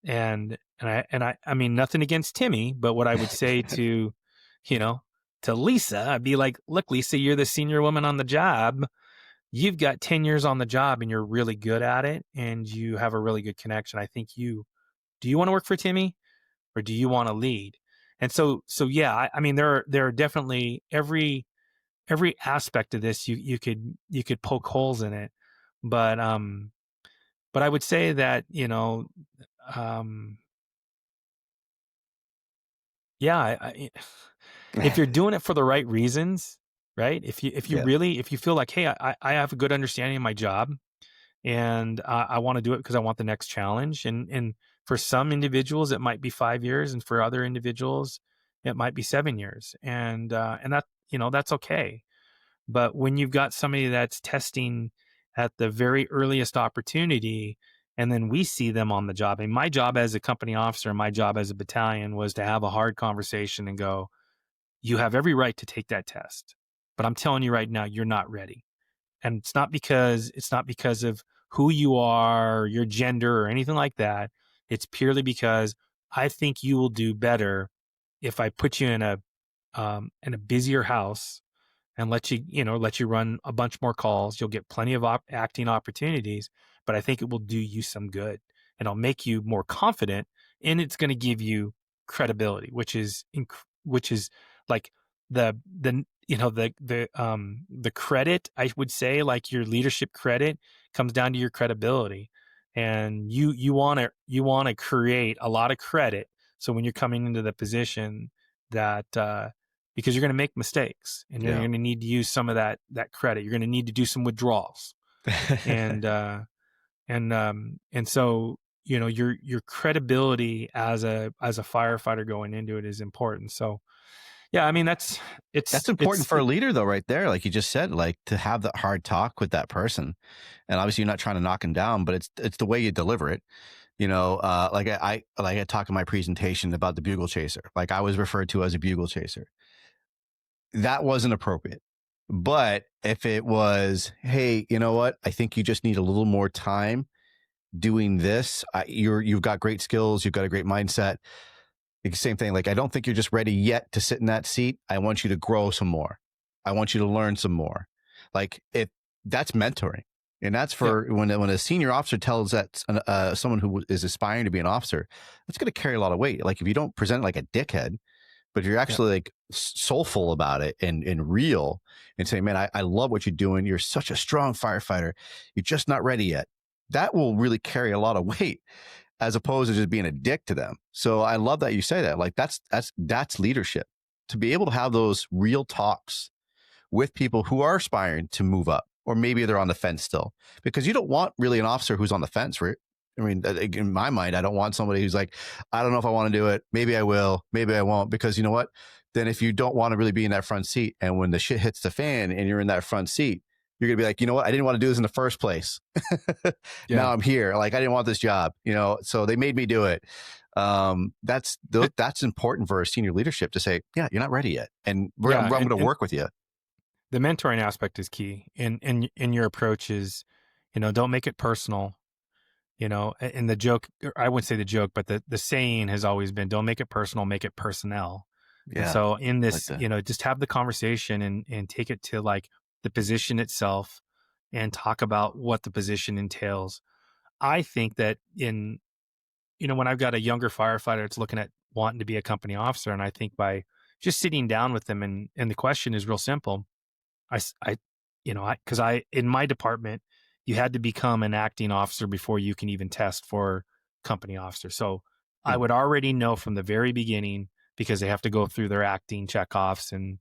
And I mean, nothing against Timmy, but what I would say to, to Lisa, I'd be like, look, Lisa, you're the senior woman on the job. You've got 10 years on the job and you're really good at it and you have a really good connection. I think do you want to work for Timmy, or do you want to lead? And so yeah, I mean, there are definitely every aspect of this, you could poke holes in it. But I would say that, yeah, if you're doing it for the right reasons, right? If you really, if you feel like, hey, I have a good understanding of my job and I want to do it because I want the next challenge. And for some individuals, it might be 5 years. And for other individuals, it might be 7 years. And that, that's okay. But when you've got somebody that's testing at the very earliest opportunity, and then we see them on the job. And my job as a company officer, my job as a battalion was to have a hard conversation and go, you have every right to take that test, but I'm telling you right now, you're not ready. And it's not because of who you are, your gender, or anything like that. It's purely because I think you will do better if I put you in a busier house and let you run a bunch more calls. You'll get plenty of acting opportunities, but I think it will do you some good, and it'll make you more confident, and it's going to give you credibility, which is like the credit, I would say, like your leadership credit comes down to your credibility, and you want to create a lot of credit. So when you're coming into the position that, because you're going to make mistakes and you're going to need to use some of that credit. You're going to need to do some withdrawals. and so, your credibility as a firefighter going into it is important. So yeah, I mean, that's important for a leader though, right there. Like you just said, like to have that hard talk with that person, and obviously you're not trying to knock him down, but it's the way you deliver it. Like I talked in my presentation about the bugle chaser. Like I was referred to as a bugle chaser. That wasn't appropriate. But if it was, hey, you know what? I think you just need a little more time doing this. You've got great skills. You've got a great mindset. Same thing. Like, I don't think you're just ready yet to sit in that seat. I want you to grow some more. I want you to learn some more. Like that's mentoring. And that's for when a senior officer tells that someone who is aspiring to be an officer, that's going to carry a lot of weight. Like if you don't present like a dickhead, but you're actually like soulful about it and real and saying, man, I love what you're doing. You're such a strong firefighter. You're just not ready yet. That will really carry a lot of weight as opposed to just being a dick to them. So I love that you say that. Like that's leadership, to be able to have those real talks with people who are aspiring to move up, or maybe they're on the fence still, because you don't want really an officer who's on the fence, right? I mean, in my mind, I don't want somebody who's like, I don't know if I want to do it. Maybe I will, maybe I won't, because you know what? Then if you don't want to really be in that front seat, and when the shit hits the fan and you're in that front seat, you're going to be like, you know what? I didn't want to do this in the first place. Now I'm here. Like, I didn't want this job, so they made me do it. That's important for a senior leadership to say, yeah, you're not ready yet. And I'm going to work with you. The mentoring aspect is key. And your approach is, don't make it personal. And the joke, or I wouldn't say the joke, but the saying has always been, don't make it personal, make it personnel. Yeah. And so in this, just have the conversation and take it to like the position itself and talk about what the position entails. I think that when I've got a younger firefighter that's looking at wanting to be a company officer, and I think by just sitting down with them and the question is real simple. In my department, you had to become an acting officer before you can even test for company officer. So I would already know from the very beginning, because they have to go through their acting checkoffs and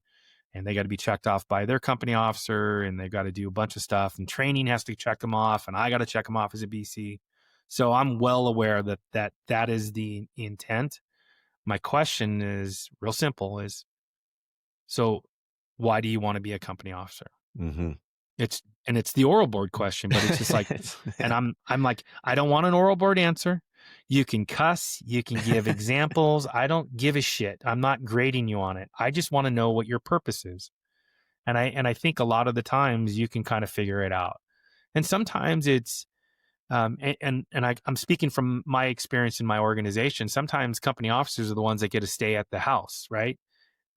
they got to be checked off by their company officer, and they've got to do a bunch of stuff, and training has to check them off, and I got to check them off as a BC. So I'm well aware that is the intent. My question is real simple: so why do you want to be a company officer? Mm-hmm. It's the oral board question, but it's just like, and I'm like, I don't want an oral board answer. You can cuss, you can give examples. I don't give a shit. I'm not grading you on it. I just want to know what your purpose is. And I think a lot of the times you can kind of figure it out. And sometimes it's, I'm speaking from my experience in my organization. Sometimes company officers are the ones that get to stay at the house, right?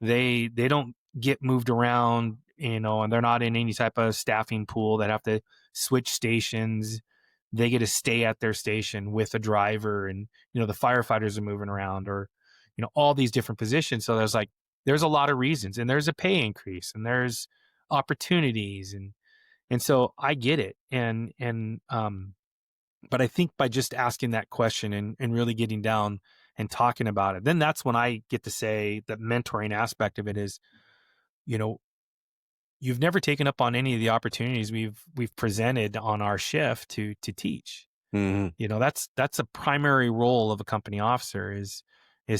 They don't get moved around, and they're not in any type of staffing pool that have to switch stations. They get to stay at their station with a driver, and the firefighters are moving around, or all these different positions. So there's a lot of reasons, and there's a pay increase, and there's opportunities, and so I get it. But I think by just asking that question and really getting down and talking about it, then that's when I get to say the mentoring aspect of it is, you've never taken up on any of the opportunities we've presented on our shift to teach. Mm-hmm. That's a primary role of a company officer is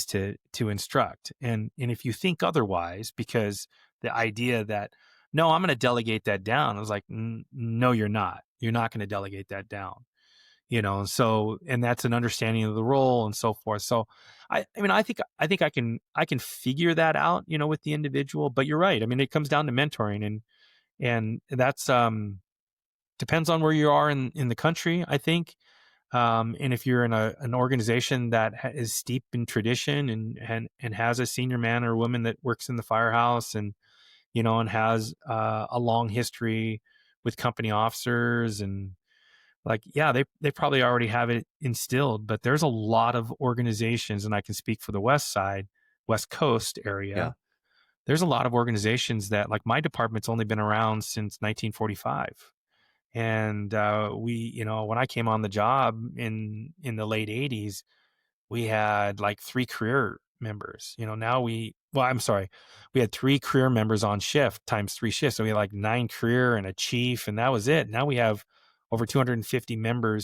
to instruct. And if you think otherwise, because the idea that, no, I'm going to delegate that down, I was like, no, you're not. You're not going to delegate that down. So, and that's an understanding of the role and so forth. So I think I can figure that out, with the individual, but you're right. I mean, it comes down to mentoring, and that's, depends on where you are in the country, I think. And if you're in an organization that is steeped in tradition and has a senior man or woman that works in the firehouse and has a long history with company officers, and they probably already have it instilled, but there's a lot of organizations, and I can speak for the West Coast area. Yeah. There's a lot of organizations that, like, my department's only been around since 1945. And when I came on the job in the late 80s, we had like 3 career members. Now we had 3 career members on shift times 3 shifts. So we had like 9 career and a chief, and that was it. Now we have over 250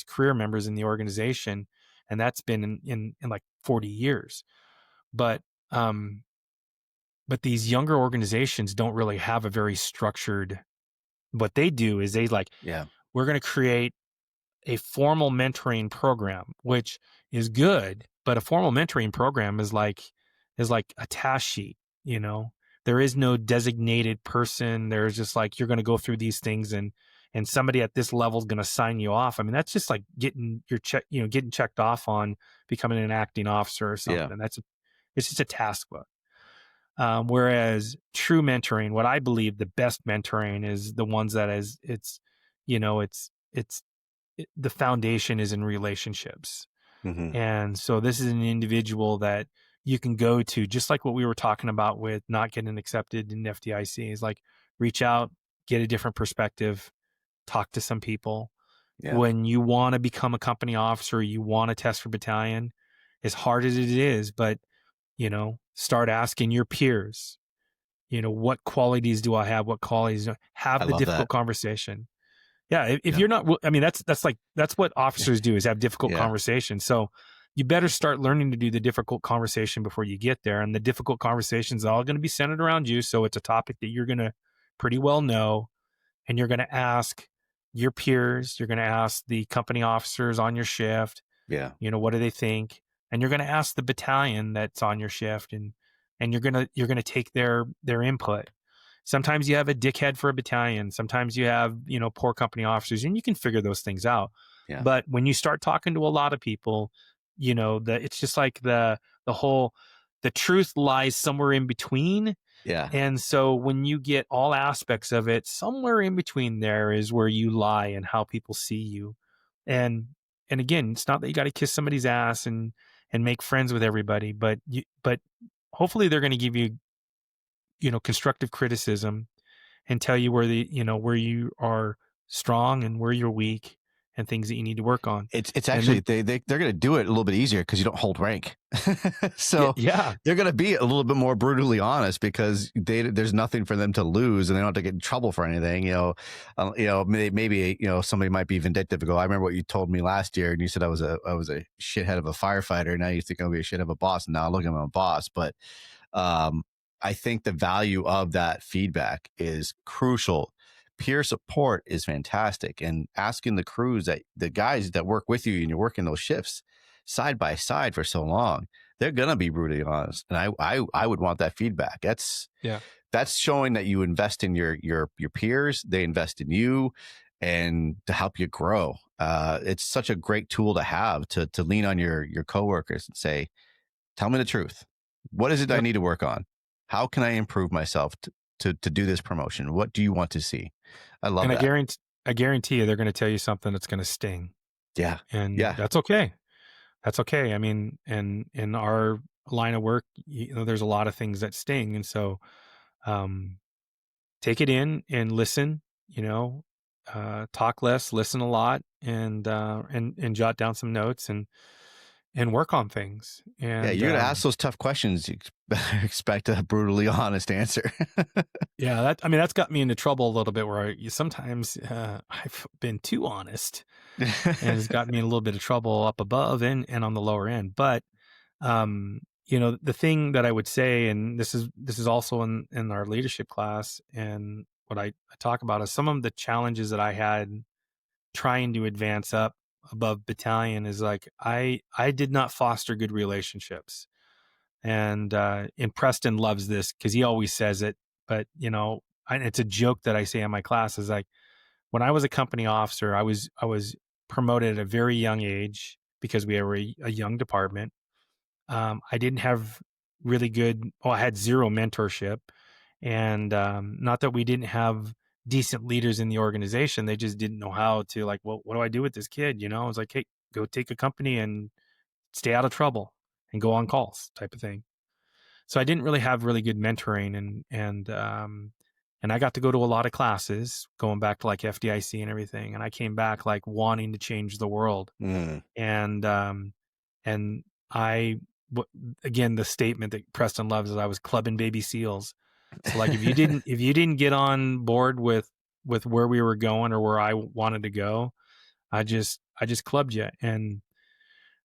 career members in the organization, and that's been in like 40 years. But these younger organizations don't really have a very structured. What they do is we're going to create a formal mentoring program, which is good, but a formal mentoring program is like a task sheet. There is no designated person. There's just like, you're going to go through these things, and somebody at this level is going to sign you off. I mean, that's just like getting getting checked off on becoming an acting officer or something. Yeah. It's just a task book. Whereas true mentoring, what I believe the best mentoring is the ones that the foundation is in relationships. Mm-hmm. And so this is an individual that you can go to, just like what we were talking about with not getting accepted in FDIC, is like reach out, get a different perspective, talk to some people. Yeah. When you want to become a company officer, you want to test for battalion, as hard as it is, but start asking your peers, what qualities do I have? What qualities have I the love difficult that. conversation. Yeah. If Yeah. you're not, I mean, that's what officers do, is have difficult Yeah. conversations. So you better start learning to do the difficult conversation before you get there. And the difficult conversations are all going to be centered around you. So it's a topic that you're going to pretty well know. And you're going to ask your peers, you're going to ask the company officers on your shift, Yeah. what do they think? And you're going to ask the battalion that's on your shift, and you're going to take their input. Sometimes you have a dickhead for a battalion. Sometimes you have, poor company officers, and you can figure those things out. Yeah. But when you start talking to a lot of people, that it's just like the truth lies somewhere in between. Yeah. And so when you get all aspects of it, somewhere in between there is where you lie and how people see you. And again, it's not that you got to kiss somebody's ass and make friends with everybody, but hopefully they're going to give you, constructive criticism and tell you where where you are strong and where you're weak and things that you need to work on. It's actually, they're going to do it a little bit easier because you don't hold rank. So yeah, they're going to be a little bit more brutally honest because there's nothing for them to lose and they don't have to get in trouble for anything. Maybe somebody might be vindictive and go, I remember what you told me last year and you said I was a shithead of a firefighter. Now you think I'll be a shithead of a boss. And now look, I'm a boss. But I think the value of that feedback is crucial. Peer support is fantastic, and asking the crews, that the guys that work with you and you're working those shifts side by side for so long, they're gonna be brutally honest, and I would want that feedback. That's showing that you invest in your peers, they invest in you, and to help you grow. It's such a great tool to have to lean on your coworkers and say, tell me the truth. What is it I need to work on? How can I improve myself to do this promotion? What do you want to see? I love that. And I guarantee you they're going to tell you something that's going to sting. Yeah. And that's okay. That's okay. I mean, and in our line of work, there's a lot of things that sting. And so take it in and listen, talk less, listen a lot, and jot down some notes and work on things. And you're going to ask those tough questions. You expect a brutally honest answer. That's got me into trouble a little bit where sometimes I've been too honest and it's gotten me in a little bit of trouble up above and on the lower end. But, the thing that I would say, and this is also in our leadership class, and what I talk about is some of the challenges that I had trying to advance up above battalion is like, I did not foster good relationships. And Preston loves this because he always says it, but it's a joke that I say in my class is like, when I was a company officer, I was promoted at a very young age because we were a young department. I didn't have I had zero mentorship, and not that we didn't have decent leaders in the organization. They just didn't know how to, like, well, what do I do with this kid? I was like, hey, go take a company and stay out of trouble and go on calls type of thing. So I didn't really have really good mentoring, and I got to go to a lot of classes going back to like FDIC and everything. And I came back like wanting to change the world. And again, the statement that Preston loves is I was clubbing baby seals. So like, if you didn't get on board with where we were going or where I wanted to go, I just clubbed you. And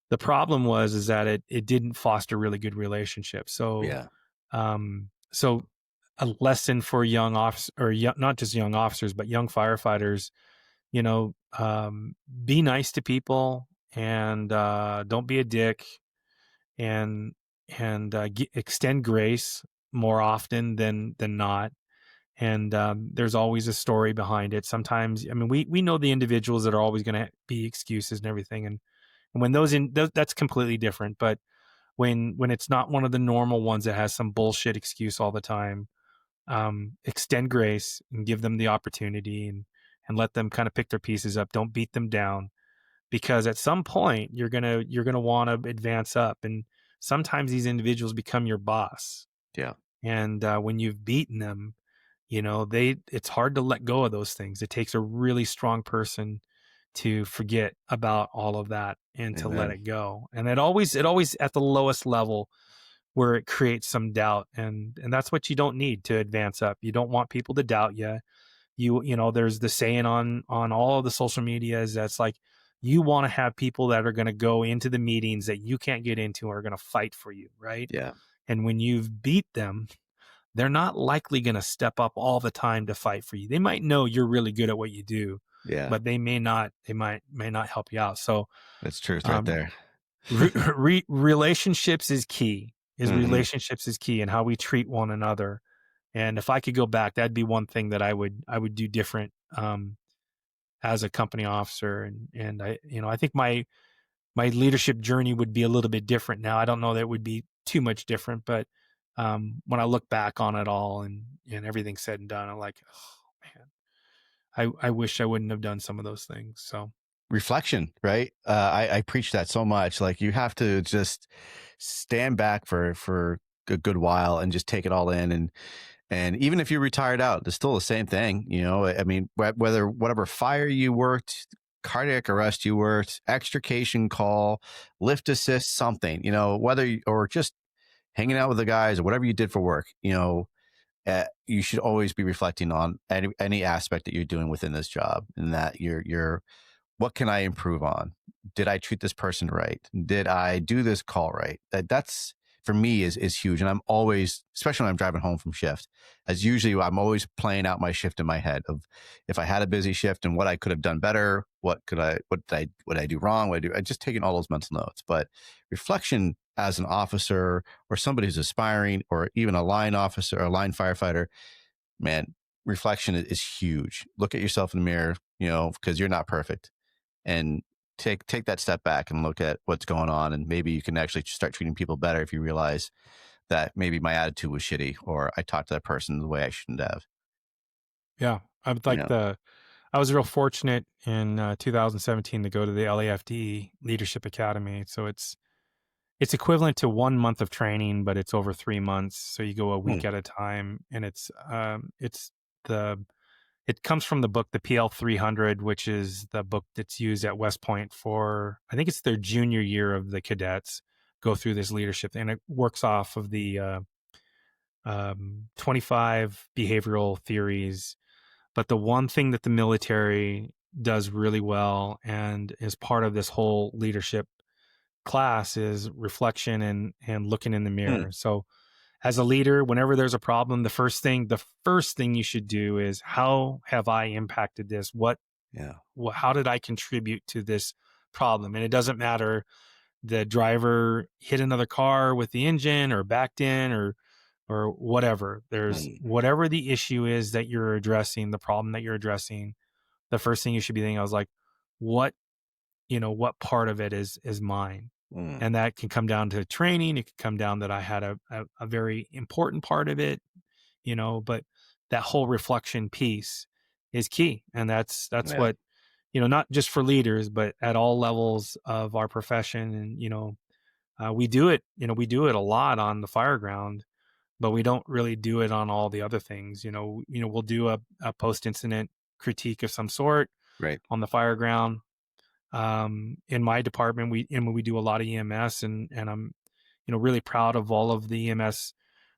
the problem is that it didn't foster really good relationships. So, so a lesson for young officers, or not just young officers, but young firefighters, be nice to people and don't be a dick, and extend grace more often than not. And there's always a story behind it. Sometimes, I mean, we know the individuals that are always going to be excuses and everything, and when that's completely different. But when it's not one of the normal ones that has some bullshit excuse all the time, extend grace and give them the opportunity and let them kind of pick their pieces up. Don't beat them down, because at some point you're gonna want to advance up. And sometimes these individuals become your boss. Yeah. And when you've beaten them, it's hard to let go of those things. It takes a really strong person to forget about all of that and to let Amen. it go. And it always at the lowest level where it creates some doubt, and that's what you don't need to advance up. You don't want people to doubt you. There's the saying on all of the social media is that's like, you want to have people that are going to go into the meetings that you can't get into, are going to fight for you, right? Yeah. And when you've beat them, they're not likely going to step up all the time to fight for you. They might know you're really good at what you do, Yeah. but they may not help you out. So That's truth right there. relationships is key. Relationships is key, and how we treat one another. And if I could go back, that'd be one thing that I would do different as a company officer. And I think my leadership journey would be a little bit different now. I don't know that it would be too much different, but when I look back on it all and everything's said and done, I'm like, oh man, I wish I wouldn't have done some of those things. So Reflection, right? I preach that so much. Like, you have to just stand back for a good while and just take it all in. And even if you're retired out, it's still the same thing. I mean, whether whatever fire you worked, cardiac arrest you worked, extrication call, lift assist, something, or just hanging out with the guys or whatever you did for work, you should always be reflecting on any aspect that you're doing within this job, and that you're what can I improve on? Did I treat this person right? Did I do this call right? That's for me is huge. And I'm always, especially when I'm driving home from shift, I'm always playing out my shift in my head of if I had a busy shift and what I could have done better, what did I do wrong? I just taking all those mental notes. But reflection as an officer or somebody who's aspiring, or even a line officer or a line firefighter, man, reflection is huge. Look at yourself in the mirror, because you're not perfect, and take that step back and look at what's going on. And maybe you can actually start treating people better if you realize that maybe my attitude was shitty, or I talked to that person the way I shouldn't have. yeah, I was real fortunate in 2017 to go to the LAFD Leadership Academy. So it's equivalent to 1 month of training, but it's over 3 months. So you go a week at a time, and it comes from the book, the PL 300, which is the book that's used at West Point for, I think it's their junior year of the cadets go through this leadership, and it works off of the 25 behavioral theories. But the one thing that the military does really well and is part of this whole leadership class is reflection and looking in the mirror. So as a leader, whenever there's a problem, the first thing you should do is, how have I impacted this? How did I contribute to this problem? And it doesn't matter, the driver hit another car with the engine or backed in or whatever. There's whatever the issue is that you're addressing, the problem that you're addressing, the first thing you should be thinking, I was like, what part of it is mine? And that can come down to training. It can come down that I had a very important part of it, but that whole reflection piece is key. And that's what, not just for leaders, but at all levels of our profession. And, we do it a lot on the fire ground, but we don't really do it on all the other things. We'll do a post-incident critique of some sort on the fire ground. In my department, we do a lot of EMS, and I'm, really proud of all of the EMS,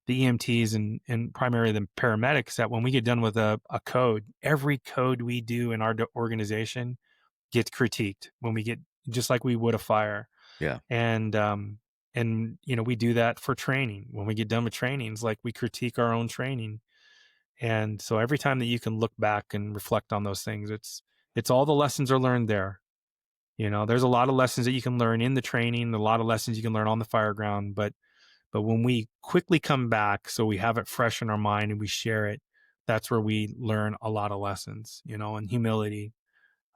the EMTs and primarily the paramedics, that when we get done with a code, every code we do in our organization gets critiqued when we get, just like we would a fire. Yeah. And we do that for training. When we get done with trainings, like, we critique our own training. And so every time that you can look back and reflect on those things, it's all the lessons are learned there. There's a lot of lessons that you can learn in the training, a lot of lessons you can learn on the fire ground, but when we quickly come back, so we have it fresh in our mind and we share it, that's where we learn a lot of lessons, and humility,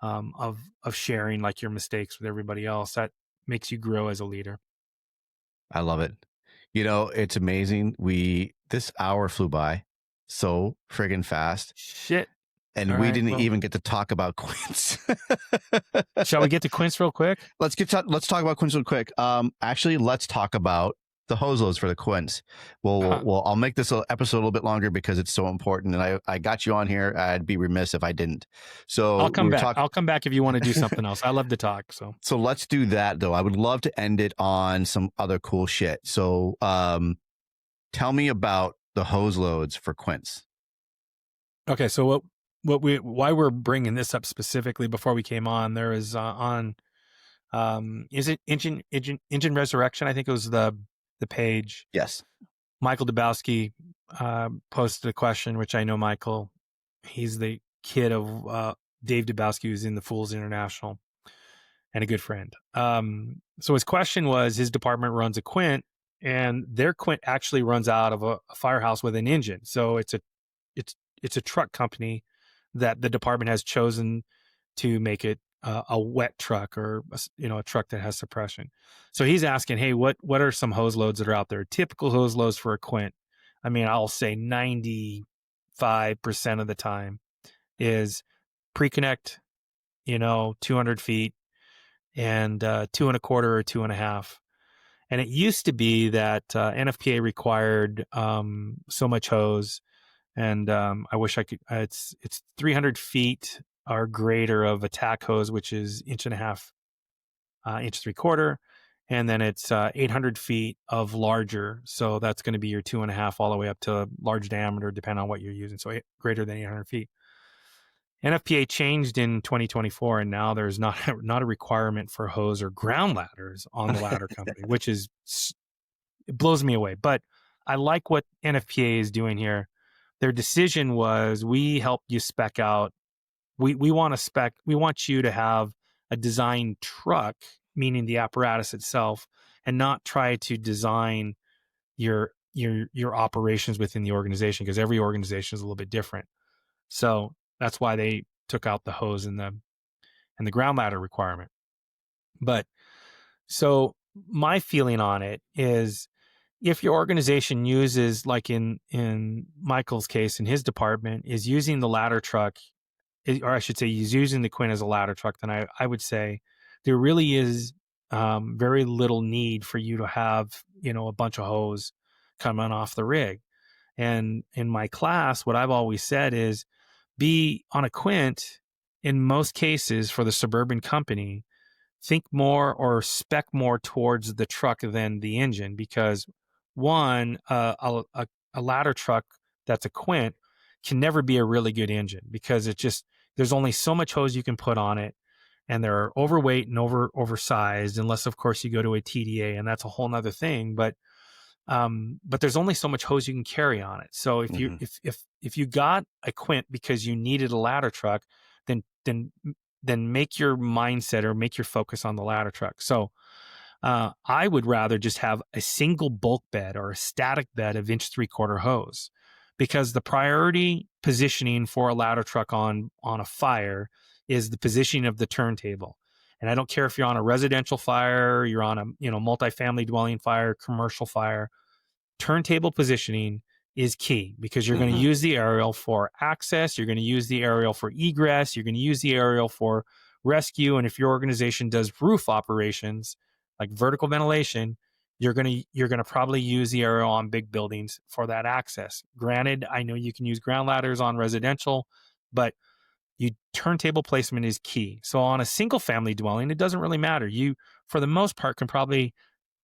of sharing, like, your mistakes with everybody else. That makes you grow as a leader. I love it. It's amazing. This hour flew by so friggin' fast. Shit. And All we right, didn't well, even get to talk about Quints. shall we get to Quints real quick? Let's talk about Quints real quick. Actually, let's talk about the hose loads for the Quints. Well, I'll make this episode a little bit longer because it's so important, and I got you on here. I'd be remiss if I didn't. So I'll come back. I'll come back if you want to do something else. I love to talk. So let's do that though. I would love to end it on some other cool shit. So tell me about the hose loads for Quints. Okay, so why we're bringing this up specifically before we came on, there is is it Engine Resurrection? I think it was the page. Yes. Michael Dabowski posted a question, which I know Michael. He's the kid of Dave Dabowski, who's in the Fools International, and a good friend. So his question was, his department runs a Quint, and their Quint actually runs out of a firehouse with an engine. So it's a truck company that the department has chosen to make it a wet truck, or a truck that has suppression. So he's asking, hey, what are some hose loads that are out there? Typical hose loads for a Quint, I mean, I'll say 95% of the time is pre-connect, 200 feet and 2.25 or 2.5. And it used to be that NFPA required so much hose. And I wish I could. It's 300 feet or greater of attack hose, which is 1.5 inch 3/4, and then it's 800 feet of larger. So that's going to be your 2.5 all the way up to large diameter, depending on what you're using. So greater than 800 feet. NFPA changed in 2024, and now there's not a requirement for hose or ground ladders on the ladder company, which it blows me away. But I like what NFPA is doing here. Their decision was, we help you spec out. We want you to have a design truck, meaning the apparatus itself, and not try to design your operations within the organization, because every organization is a little bit different. So that's why they took out the hose and the ground ladder requirement. But so my feeling on it is, if your organization uses, like in Michael's case, in his department, is using the ladder truck, or I should say he's using the Quint as a ladder truck, then I would say there really is very little need for you to have, a bunch of hose coming off the rig. And in my class, what I've always said is, be on a Quint, in most cases for the suburban company, think more or spec more towards the truck than the engine, because one, a ladder truck that's a Quint can never be a really good engine, because there's only so much hose you can put on it, and they're overweight and oversized, unless of course you go to a TDA, and that's a whole nother thing. But there's only so much hose you can carry on it. So if you got a Quint because you needed a ladder truck, then make your mindset or make your focus on the ladder truck. So I would rather just have a single bulk bed or a static bed of 1 3/4 hose, because the priority positioning for a ladder truck on a fire is the positioning of the turntable. And I don't care if you're on a residential fire, you're on a multifamily dwelling fire, commercial fire, turntable positioning is key, because you're going to use the aerial for access, you're going to use the aerial for egress, you're going to use the aerial for rescue. And if your organization does roof operations like vertical ventilation, you're going to probably use the aerial on big buildings for that access. Granted, I know you can use ground ladders on residential, but turntable placement is key. So on a single family dwelling, it doesn't really matter. You, for the most part, can probably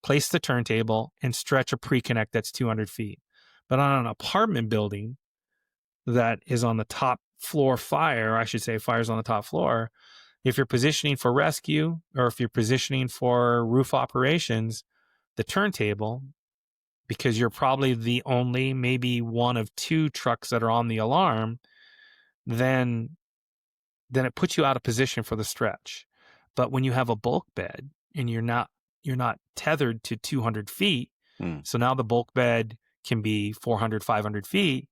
place the turntable and stretch a pre-connect that's 200 feet. But on an apartment building that is on the top floor fire, I should say fire's on the top floor, if you're positioning for rescue, or if you're positioning for roof operations, the turntable, because you're probably the only, maybe one of 2 trucks that are on the alarm, then it puts you out of position for the stretch. But when you have a bulk bed and you're not tethered to 200 feet, so now the bulk bed can be 400, 500 feet,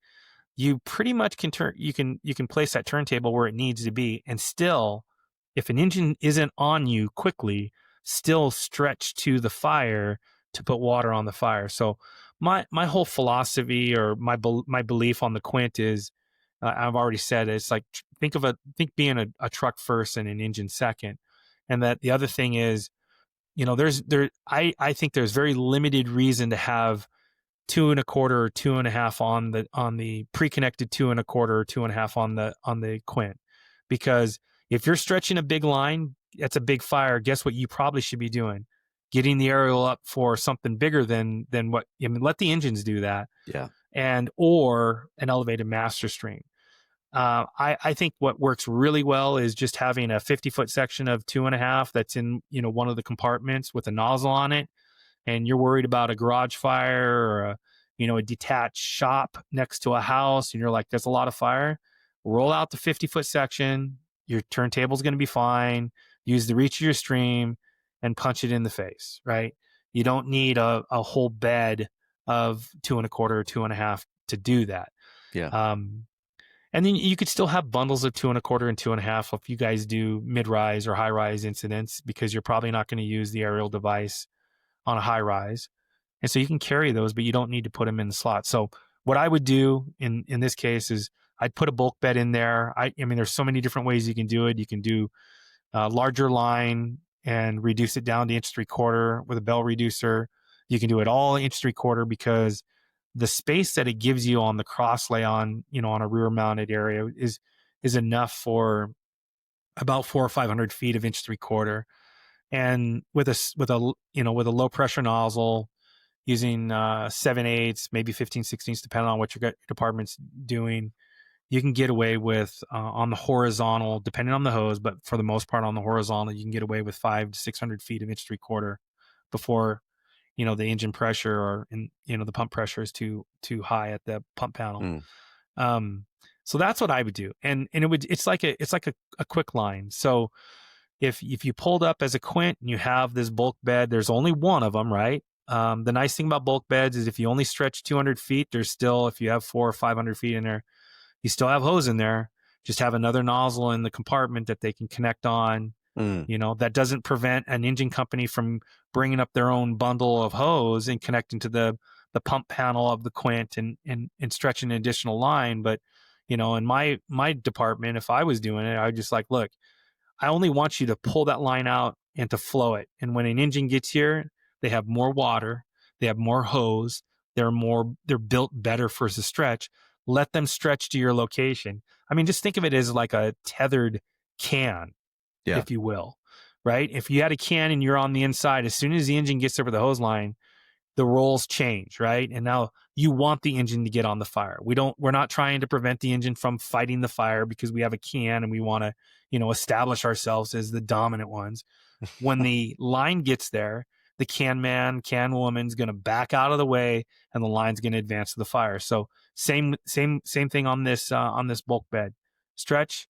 you pretty much can you can place that turntable where it needs to be, and still, if an engine isn't on you quickly, still stretch to the fire to put water on the fire. So my whole philosophy, or my belief on the Quint is, I've already said, it's like think being a truck first and an engine second. And that the other thing is, I think there's very limited reason to have 2.25 or 2.5 on the pre-connected 2.25 or 2.5 on the Quint, because if you're stretching a big line, that's a big fire. Guess what you probably should be doing? Getting the aerial up for something bigger than what, I mean, let the engines do that. Yeah. Or an elevated master stream. I think what works really well is just having a 50-foot section of 2.5 that's in, one of the compartments with a nozzle on it. And you're worried about a garage fire or a detached shop next to a house, and you're like, there's a lot of fire. Roll out the 50-foot section. Your turntable's going to be fine. Use the reach of your stream and punch it in the face, right? You don't need a whole bed of 2.25 or 2.5 to do that. Yeah. And then you could still have bundles of 2.25 and 2.5 if you guys do mid-rise or high-rise incidents, because you're probably not going to use the aerial device on a high-rise. And so you can carry those, but you don't need to put them in the slot. So what I would do in this case is I'd put a bulk bed in there. I mean, there's so many different ways you can do it. You can do a larger line and reduce it down to 1.75 with a bell reducer. You can do it all 1.75 because the space that it gives you on the cross lay on a rear mounted area is enough for about 400 or 500 feet of 1.75. And with a low pressure nozzle using 7/8, maybe 15/16, depending on what your department's doing, you can get away with on the horizontal, depending on the hose, but for the most part on the horizontal, you can get away with 500 to 600 feet of 1.75 before the engine pressure or the pump pressure is too high at the pump panel. So that's what I would do, and it's like a quick line. So if you pulled up as a Quint and you have this bulk bed, there's only one of them, right? The nice thing about bulk beds is if you only stretch 200 feet, there's still, if you have 400 or 500 feet in there, you still have hose in there. Just have another nozzle in the compartment that they can connect on. That doesn't prevent an engine company from bringing up their own bundle of hose and connecting to the pump panel of the Quint and stretching an additional line. But, in my department, if I was doing it, I would just like, look, I only want you to pull that line out and to flow it. And when an engine gets here, they have more water, they have more hose, they're built better for the stretch. Let them stretch to your location. I mean, just think of it as like a tethered can, if you will, right? If you had a can and you're on the inside, as soon as the engine gets over the hose line, the roles change, right? And now you want the engine to get on the fire. We're not trying to prevent the engine from fighting the fire because we have a can and we want to, establish ourselves as the dominant ones. When the line gets there, the can woman's going to back out of the way and the line's going to advance to the fire. So same thing on this bulk bed. Stretch,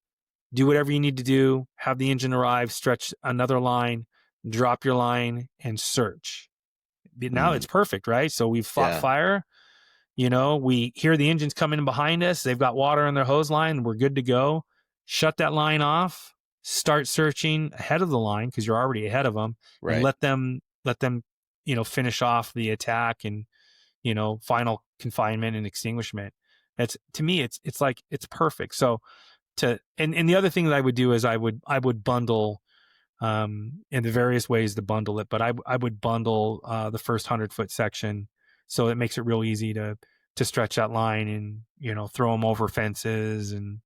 do whatever you need to do, have the engine arrive, stretch another line, drop your line, and search. Now it's perfect, right? So we've fought fire. We hear the engines coming in behind us. They've got water in their hose line. We're good to go. Shut that line off. Start searching ahead of the line because you're already ahead of them. Right. And let them, finish off the attack and, final confinement and extinguishment. To me, it's like, it's perfect. So and the other thing that I would do is I would bundle, in the various ways to bundle it, but I would bundle the first 100-foot section, so it makes it real easy to stretch that line and throw them over fences and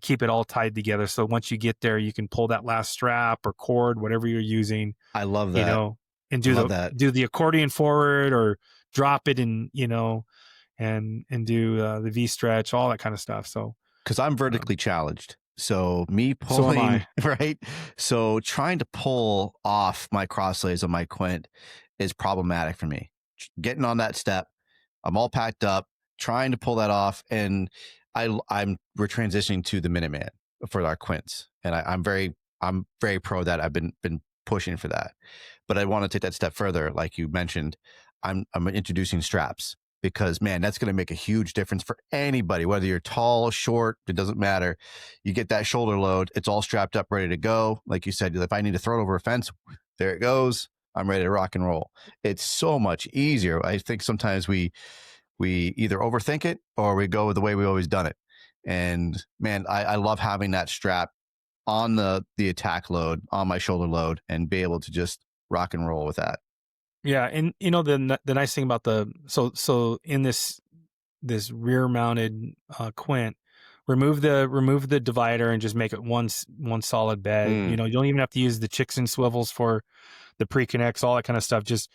keep it all tied together. So once you get there, you can pull that last strap or cord, whatever you're using. I love that. And do the accordion forward or drop it and and do the V stretch, all that kind of stuff. So because I'm vertically challenged. So me pulling, so am I. right? So trying to pull off my crosslays on my Quint is problematic for me. Getting on that step, I'm all packed up, trying to pull that off, and we're transitioning to the Minuteman for our Quints, and I'm very pro that. I've been pushing for that, but I want to take that step further. Like you mentioned, I'm introducing straps. Because, man, that's going to make a huge difference for anybody, whether you're tall, short, it doesn't matter. You get that shoulder load, it's all strapped up, ready to go. Like you said, if I need to throw it over a fence, there it goes. I'm ready to rock and roll. It's so much easier. I think sometimes we either overthink it or we go with the way we've always done it. And man, I love having that strap on the attack load, on my shoulder load, and be able to just rock and roll with that. Yeah, and the nice thing about so in this rear mounted Quint, remove the divider and just make it one solid bed. You don't even have to use the chicks and swivels for the pre-connects, all that kind of stuff. Just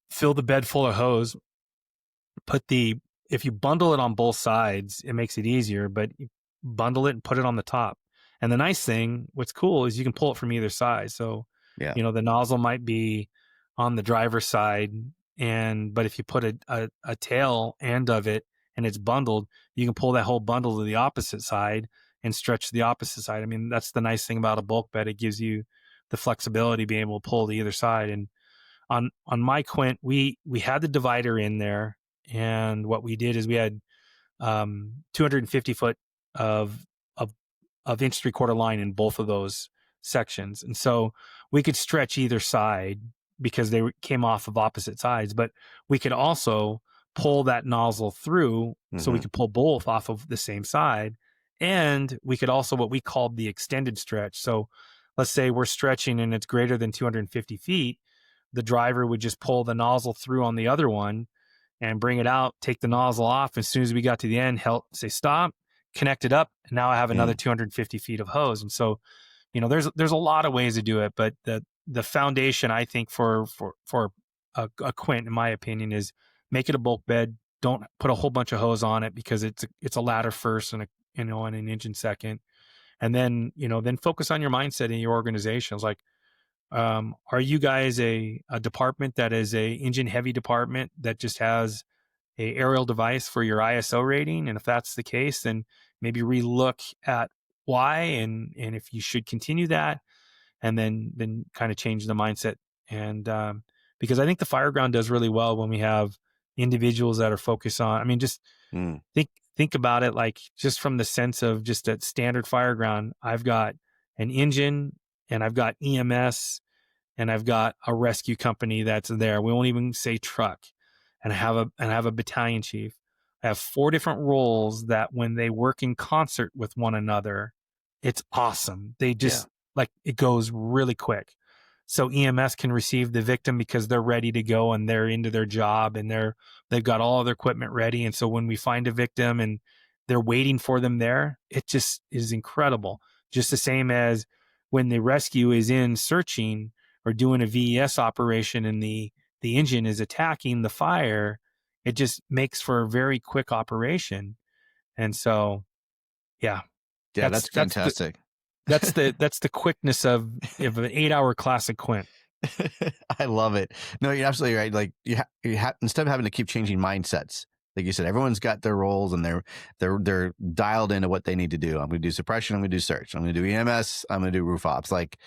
fill the bed full of hose. If you bundle it on both sides, it makes it easier, but you bundle it and put it on the top. And the nice thing, what's cool, is you can pull it from either side. So, the nozzle might be on the driver's side, but if you put a tail end of it and it's bundled, you can pull that whole bundle to the opposite side and stretch the opposite side. I mean, that's the nice thing about a bulk bed. It gives you the flexibility being able to pull to either side. And on my Quint, we had the divider in there. And what we did is we had 250 foot of inch 3/4 line in both of those sections. And so we could stretch either side because they came off of opposite sides, but we could also pull that nozzle through. So we could pull both off of the same side. And we could also, what we called the extended stretch. So let's say we're stretching and it's greater than 250 feet. The driver would just pull the nozzle through on the other one and bring it out, take the nozzle off. As soon as we got to the end, say stop, connect it up, and now I have another 250 feet of hose. And so, there's a lot of ways to do it, but the foundation, I think, for a Quint, in my opinion, is make it a bulk bed. Don't put a whole bunch of hose on it because it's a ladder first and and an engine second, and then then focus on your mindset in your organization. It's like, are you guys a department that is a engine heavy department that just has a aerial device for your ISO rating? And if that's the case, then maybe relook at why and if you should continue that, and then kind of change the mindset. And because I think the Fireground does really well when we have individuals that are focused on. I mean, just think about it, like just from the sense of just at standard Fireground, I've got an engine and I've got EMS and I've got a rescue company that's there. We won't even say truck. And I have a battalion chief. I have 4 different roles that when they work in concert with one another, it's awesome. They just it goes really quick. So EMS can receive the victim because they're ready to go and they're into their job and they've got all of their equipment ready. And so when we find a victim and they're waiting for them there, it just is incredible. Just the same as when the rescue is in searching or doing a VES operation and the engine is attacking the fire, it just makes for a very quick operation. And so, that's fantastic. That's the quickness of an 8-hour classic Quint. I love it. No, you're absolutely right. Like you have instead of having to keep changing mindsets, like you said, everyone's got their roles and they're dialed into what they need to do. I'm going to do suppression. I'm going to do search. I'm going to do EMS. I'm going to do roof ops. Like,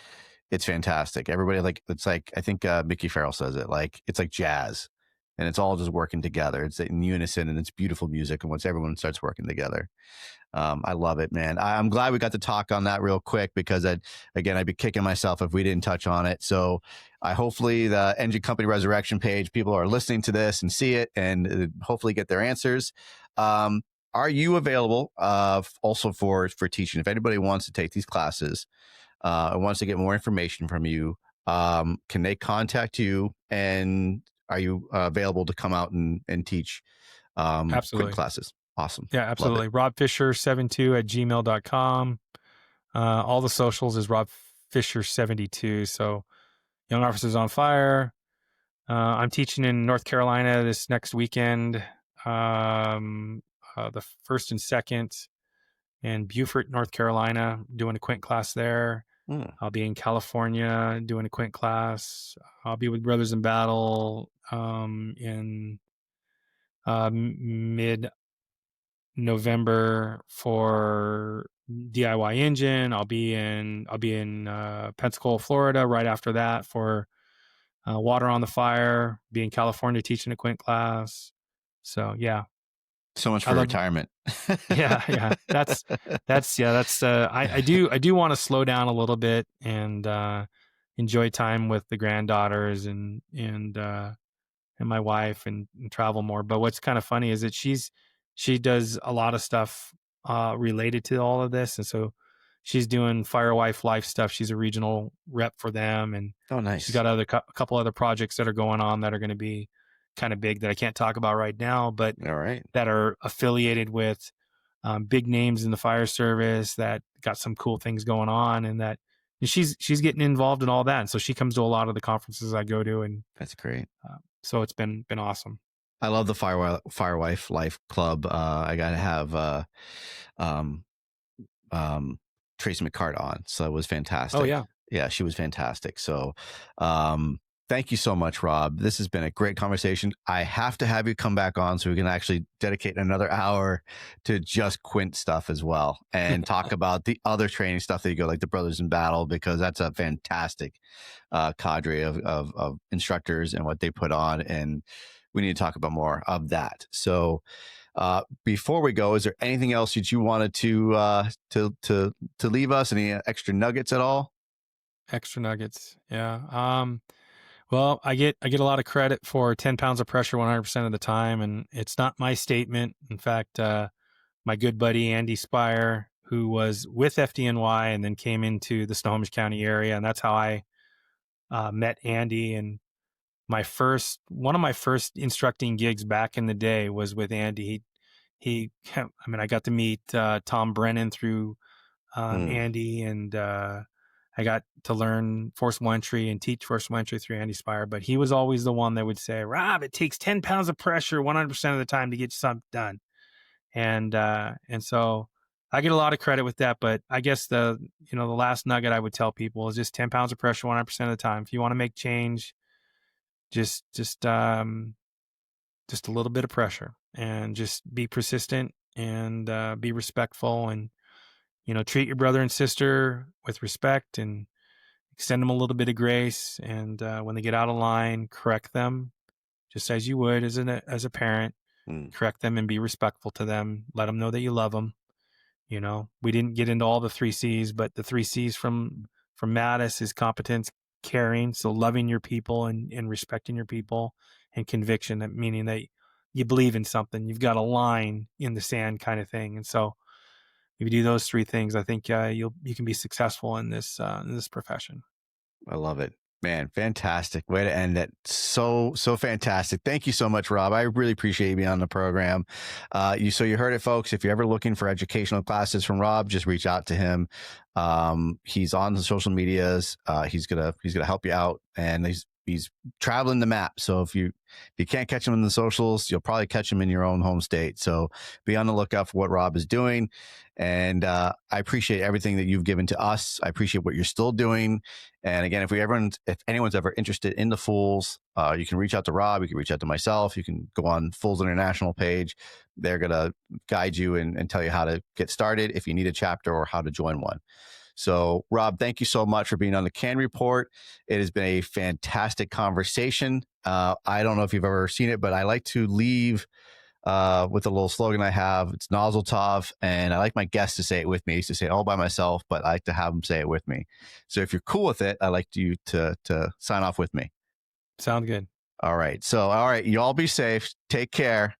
it's fantastic. Everybody, it's like, I think Mickey Farrell says it, like, it's like jazz and it's all just working together. It's in unison and it's beautiful music. And once everyone starts working together, I love it, man. I'm glad we got to talk on that real quick because I'd be kicking myself if we didn't touch on it. So hopefully the Engine Company Resurrection page, people are listening to this and see it and hopefully get their answers. Are you available also for teaching? If anybody wants to take these classes, wants to get more information from you, can they contact you? And are you available to come out and teach Absolutely. quick classes? Awesome. Yeah, absolutely. robfisher72@gmail.com. All the socials is robfisher72. So Young Officers on Fire. I'm teaching in North Carolina this next weekend, the 1st and 2nd, in Beaufort, North Carolina, doing a Quint class there. I'll be in California doing a Quint class. I'll be with Brothers in Battle in mid-November for DIY engine. I'll be in Pensacola, Florida right after that for Water on the Fire. Be in California teaching a Quint class. So yeah. So much for retirement. Yeah. I do want to slow down a little bit and enjoy time with the granddaughters and my wife and travel more. But what's kind of funny is that she's she does a lot of stuff related to all of this. And so she's doing Firewife Life stuff. She's a regional rep for them. And Oh, nice. she's got a couple other projects that are going on that are going to be kind of big that I can't talk about right now, but All right. that are affiliated with big names in the fire service that got some cool things going on, and that she's getting involved in all that. And so she comes to a lot of the conferences I go to, and That's great. so it's been awesome. I love the Firewife Life Club. I got to have Tracy McCart on, so it was fantastic. Oh yeah. Yeah, she was fantastic. So thank you so much, Rob. This has been a great conversation. I have to have you come back on so we can actually dedicate another hour to just Quint stuff as well, and talk about the other training stuff that you go, like the Brothers in Battle, because that's a fantastic cadre of instructors and what they put on, and we need to talk about more of that. So before we go, is there anything else that you wanted to leave us? Any extra nuggets at all? Extra nuggets. Yeah. Well, I get a lot of credit for 10 pounds of pressure 100% of the time. And it's not my statement. In fact, my good buddy, Andy Spire, who was with FDNY and then came into the Snohomish County area. And that's how I met Andy. And one of my first instructing gigs back in the day was with Andy. I got to meet Tom Brennan through Andy, and I got to learn forcible entry and teach forcible entry through Andy Spire. But he was always the one that would say, Rob, it takes 10 pounds of pressure 100% of the time to get something done. And so I get a lot of credit with that. But I guess the last nugget I would tell people is just 10 pounds of pressure 100% of the time. If you want to make change, just a little bit of pressure, and just be persistent, and be respectful, and treat your brother and sister with respect, and extend them a little bit of grace. And when they get out of line, correct them just as you would as a parent. Correct them and be respectful to them. Let them know that you love them. We didn't get into all the 3 C's, but the 3 C's from Mattis is competence, caring, so loving your people and respecting your people, and conviction, that meaning that you believe in something. You've got a line in the sand kind of thing. And so if you do those 3 things, I think you can be successful in this profession. I love it, man. Fantastic way to end it. So fantastic. Thank you so much, Rob. I really appreciate you being on the program. You heard it, folks. If you're ever looking for educational classes from Rob, just reach out to him. He's on the social medias. He's gonna help you out, and he's traveling the map. So if you can't catch him in the socials, you'll probably catch him in your own home state. So be on the lookout for what Rob is doing. And I appreciate everything that you've given to us. I appreciate what you're still doing. And again, if anyone's ever interested in the Fools, you can reach out to Rob. You can reach out to myself. You can go on Fools International page. They're going to guide you and tell you how to get started, if you need a chapter, or how to join one. So, Rob, thank you so much for being on the C.A.N Report. It has been a fantastic conversation. I don't know if you've ever seen it, but I like to leave with a little slogan I have. It's Nozzle Tov, and I like my guests to say it with me. I used to say it all by myself, but I like to have them say it with me. So if you're cool with it, I'd like you to sign off with me. Sound good. All right. So, all right, you all be safe. Take care.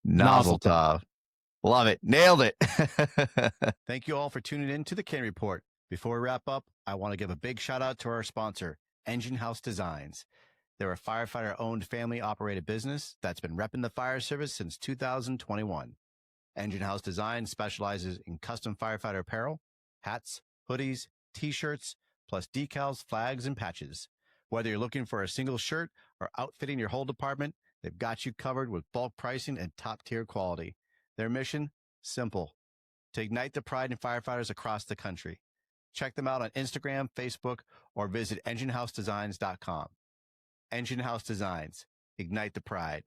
Nozzle Tov. Love it. Nailed it. Thank you all for tuning in to the C.A.N Report. Before we wrap up, I want to give a big shout out to our sponsor, Engine House Designs. They're a firefighter-owned, family-operated business that's been repping the fire service since 2021. Engine House Designs specializes in custom firefighter apparel, hats, hoodies, T-shirts, plus decals, flags, and patches. Whether you're looking for a single shirt or outfitting your whole department, they've got you covered with bulk pricing and top-tier quality. Their mission? Simple. To ignite the pride in firefighters across the country. Check them out on Instagram, Facebook, or visit enginehousedesigns.com. Engine House Designs. Ignite the pride.